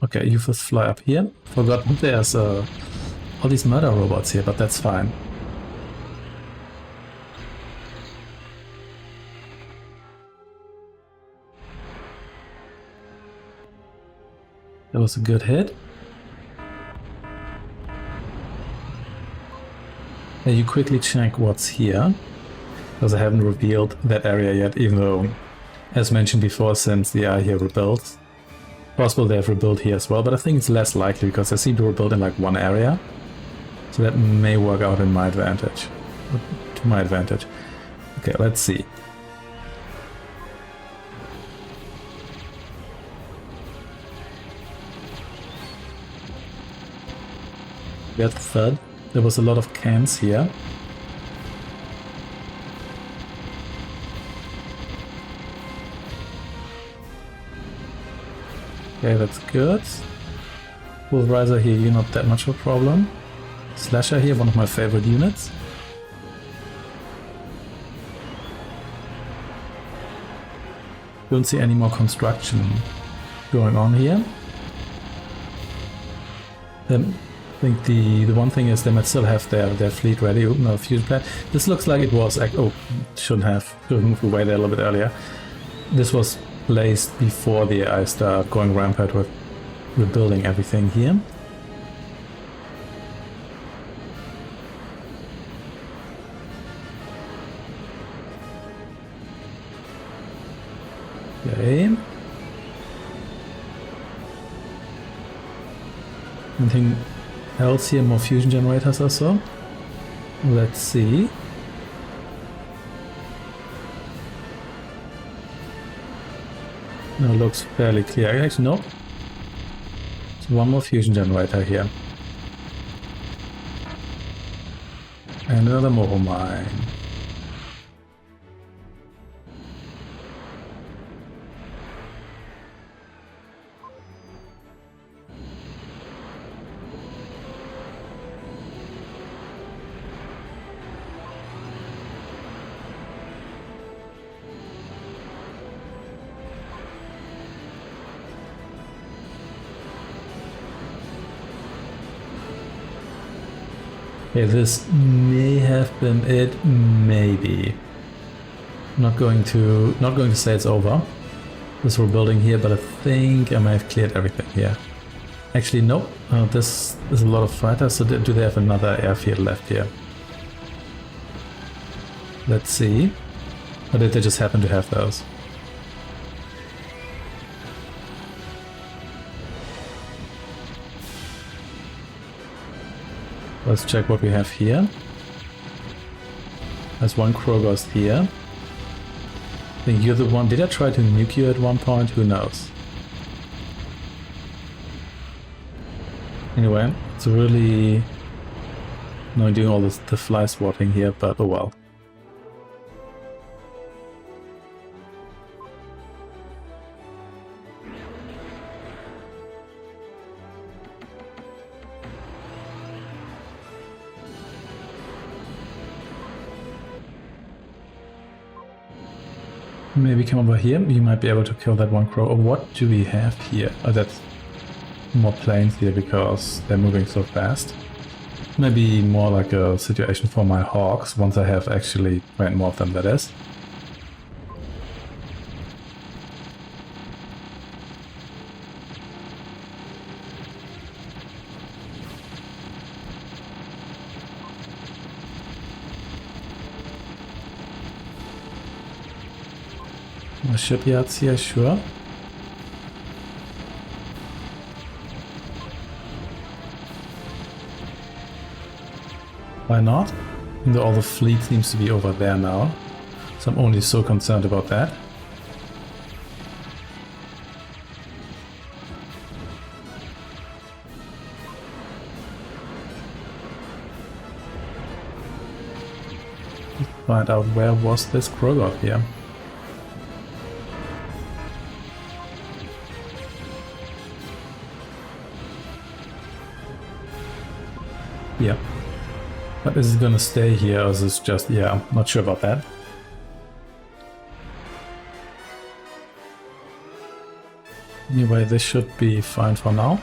Okay, you first fly up here. Forgot there's all these murder robots here, but that's fine. That was a good hit. Now you quickly check what's here, because I haven't revealed that area yet, even though, as mentioned before, since they are here rebuilt, possible they have rebuilt here as well, but I think it's less likely because I seem to rebuild in like one area. So that may work out in my advantage. To my advantage. Okay, let's see. We had third. There was a lot of cans here. Okay, that's good. Wolf Riser here, you're not that much of a problem. Slasher here, one of my favorite units. Don't see any more construction going on here. I think the one thing is they might still have their fleet ready. Oh, no, fusion plant. This looks like it was... Oh, should have moved away there a little bit earlier. This was placed before the AI start going rampant with rebuilding everything here. Okay. Anything else here? More fusion generators or so? Let's see. No, looks fairly clear. Actually, no. There's one more fusion generator here. And another mobile mine. Okay, this may have been it, maybe. Not going to say it's over. This we're building here, but I think I might have cleared everything here. Actually, nope. This is a lot of fighters, so do they have another airfield left here? Let's see. Or did they just happen to have those? Let's check what we have here. There's one Krogoth here. I think you're the one. Did I try to nuke you at one point? Who knows? Anyway, it's really annoying doing all this, the fly swatting here, but oh well. Maybe come over here, you might be able to kill that one crow. Or what do we have here? Oh, that's more planes here because they're moving so fast. Maybe more like a situation for my hawks, once I have actually trained more of them, that is. More shipyards here, sure. Why not? Even though all the fleet seems to be over there now. So I'm only so concerned about that. Let's find out where was this Krogoth here. Yeah. But is it gonna stay here or is this just, yeah, I'm not sure about that. Anyway, this should be fine for now.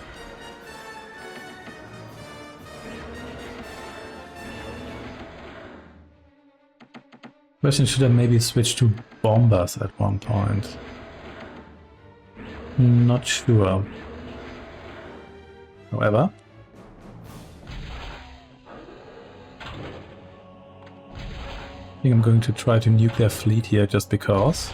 Question, should I maybe switch to bombers at one point? Not sure. However, I think I'm going to try to nuke their fleet here just because.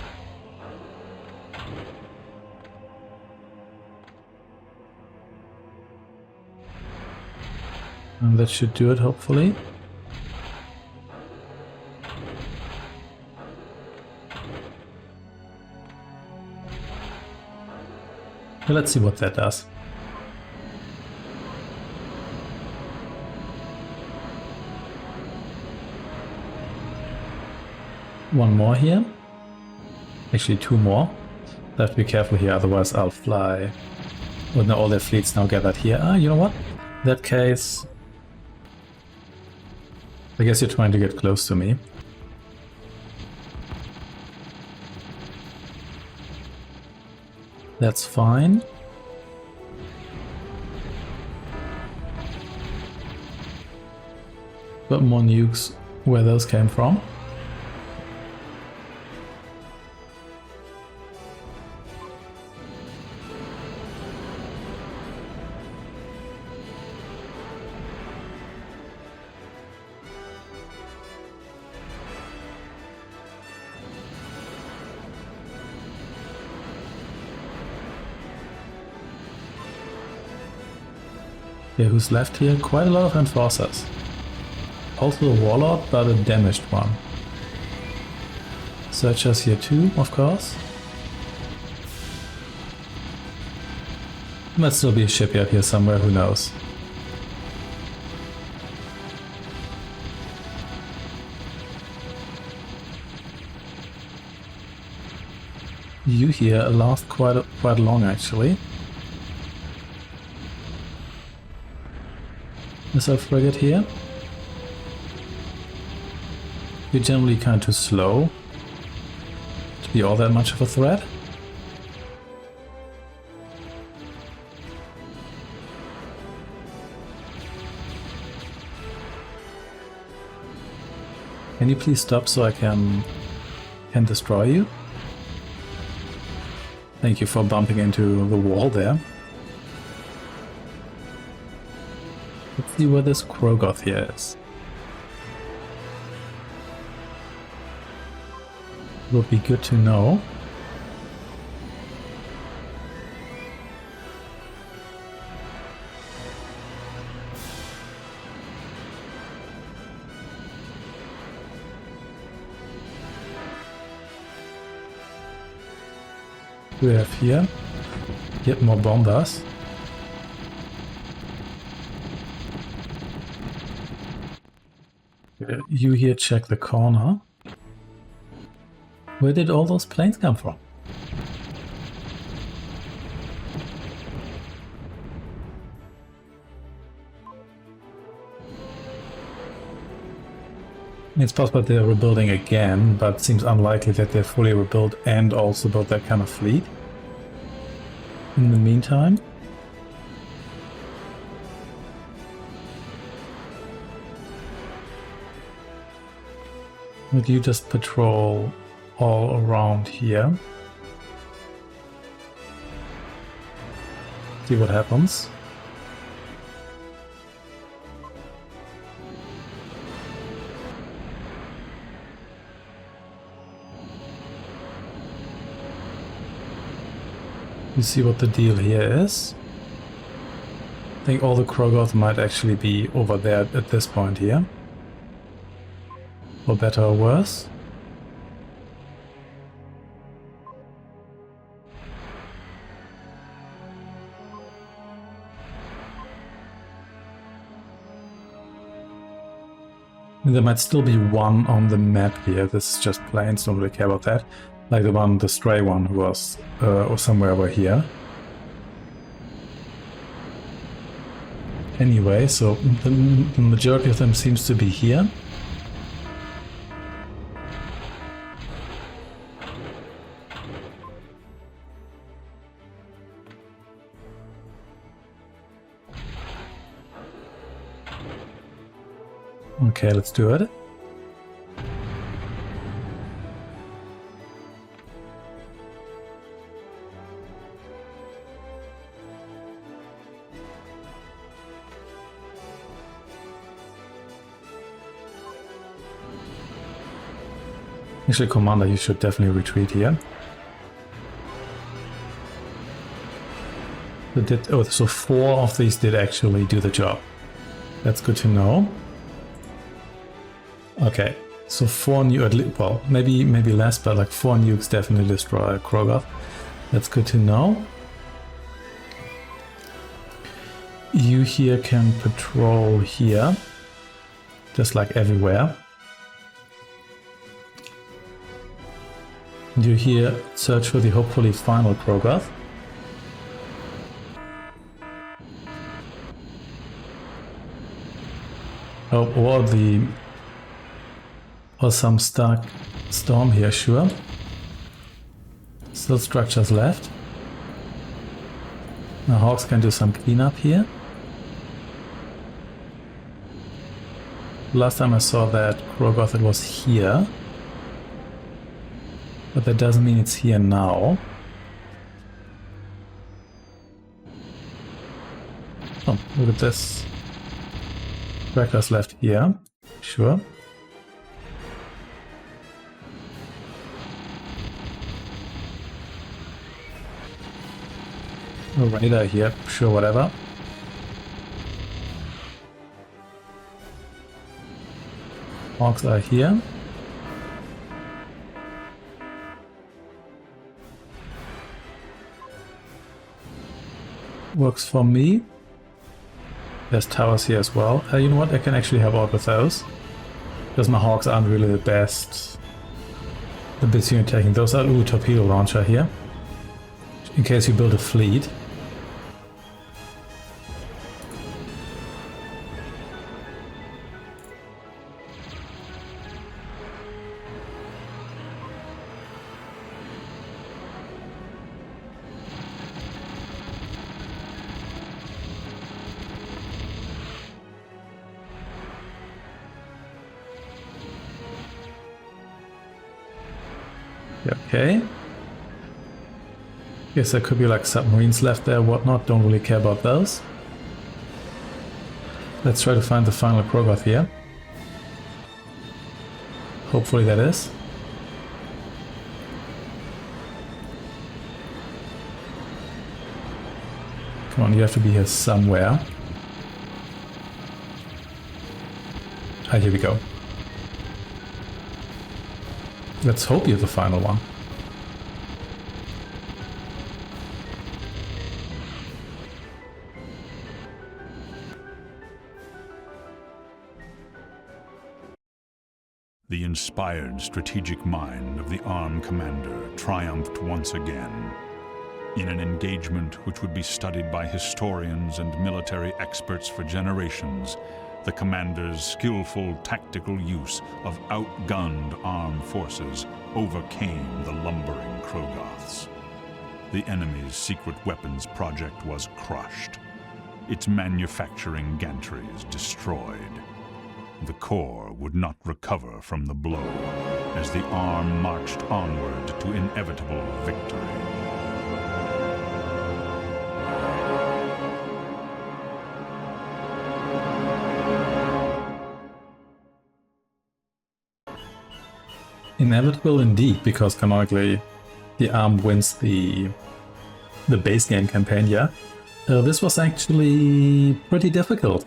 And that should do it, hopefully. Well, let's see what that does. One more here. Actually, two more. I have to be careful here, otherwise I'll fly. Well, now all their fleets now gathered here. Ah, you know what? In that case, I guess you're trying to get close to me. That's fine. But more nukes where those came from. Yeah, who's left here? Quite a lot of enforcers. Also a warlord, but a damaged one. Searchers here too, of course. Might still be a shipyard here somewhere, who knows. You here last quite long actually. Missile frigate here. You're generally kind of slow to be all that much of a threat. Can you please stop so I can destroy you? Thank you for bumping into the wall there. Let's see where this Krogoth here is. Would be good to know. We have here yet more bombers. You here check the corner. Where did all those planes come from? It's possible they're rebuilding again, but it seems unlikely that they're fully rebuilt and also built that kind of fleet. In the meantime, would you just patrol all around here? See what happens. You see what the deal here is. I think all the Krogoth might actually be over there at this point here. For better or worse. There might still be one on the map here. This is just planes, don't really care about that. Like the stray one who was or somewhere over here. Anyway, so the majority of them seems to be here. Okay, let's do it. Actually, Commander, you should definitely retreat here. So 4 of these did actually do the job. That's good to know. Okay, so 4 nukes, well, maybe less, but like 4 nukes definitely destroy Krogoth. That's good to know. You here can patrol here, just like everywhere. You here search for the hopefully final Krogoth. Oh, or some stuck storm here, sure. Still structures left. Now Hawks can do some cleanup here. Last time I saw that Krogoth, it was here. But that doesn't mean it's here now. Oh, look at this. Tractors left here. Sure. A radar here. Sure, whatever. Hawks are here. Works for me. There's towers here as well. You know what? I can actually help out with those. Because my Hawks aren't really the best. The bits you're taking. Those are torpedo launcher here. In case you build a fleet. Okay. Guess there could be like submarines left there, whatnot. Don't really care about those. Let's try to find the final Krogoth here. Hopefully that is. Come on, you have to be here somewhere. Ah, here we go. Let's hope you're the final one. The inspired strategic mind of the armed commander triumphed once again. In an engagement which would be studied by historians and military experts for generations, the commander's skillful tactical use of outgunned armed forces overcame the lumbering Krogoths. The enemy's secret weapons project was crushed, its manufacturing gantries destroyed. The core would not recover from the blow as the arm marched onward to inevitable victory. Inevitable indeed, because canonically the arm wins the base game campaign, yeah. This was actually pretty difficult.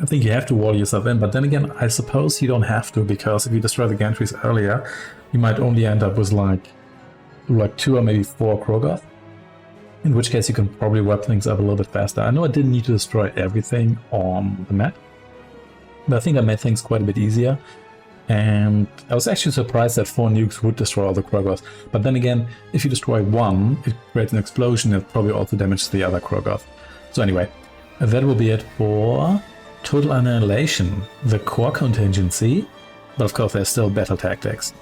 I think you have to wall yourself in, but then again, I suppose you don't have to, because if you destroy the gantries earlier, you might only end up with like 2 or maybe 4 Krogoth. In which case you can probably wrap things up a little bit faster. I know I didn't need to destroy everything on the map, but I think I made things quite a bit easier. And I was actually surprised that 4 nukes would destroy all the Krogoth. But then again, if you destroy one, it creates an explosion, it probably also damages the other Krogoth. So anyway, that will be it for Total Annihilation, the Core Contingency, but of course there's still Battle Tactics,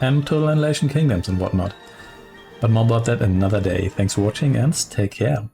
and Total Annihilation Kingdoms and whatnot. But more about that another day. Thanks for watching and take care.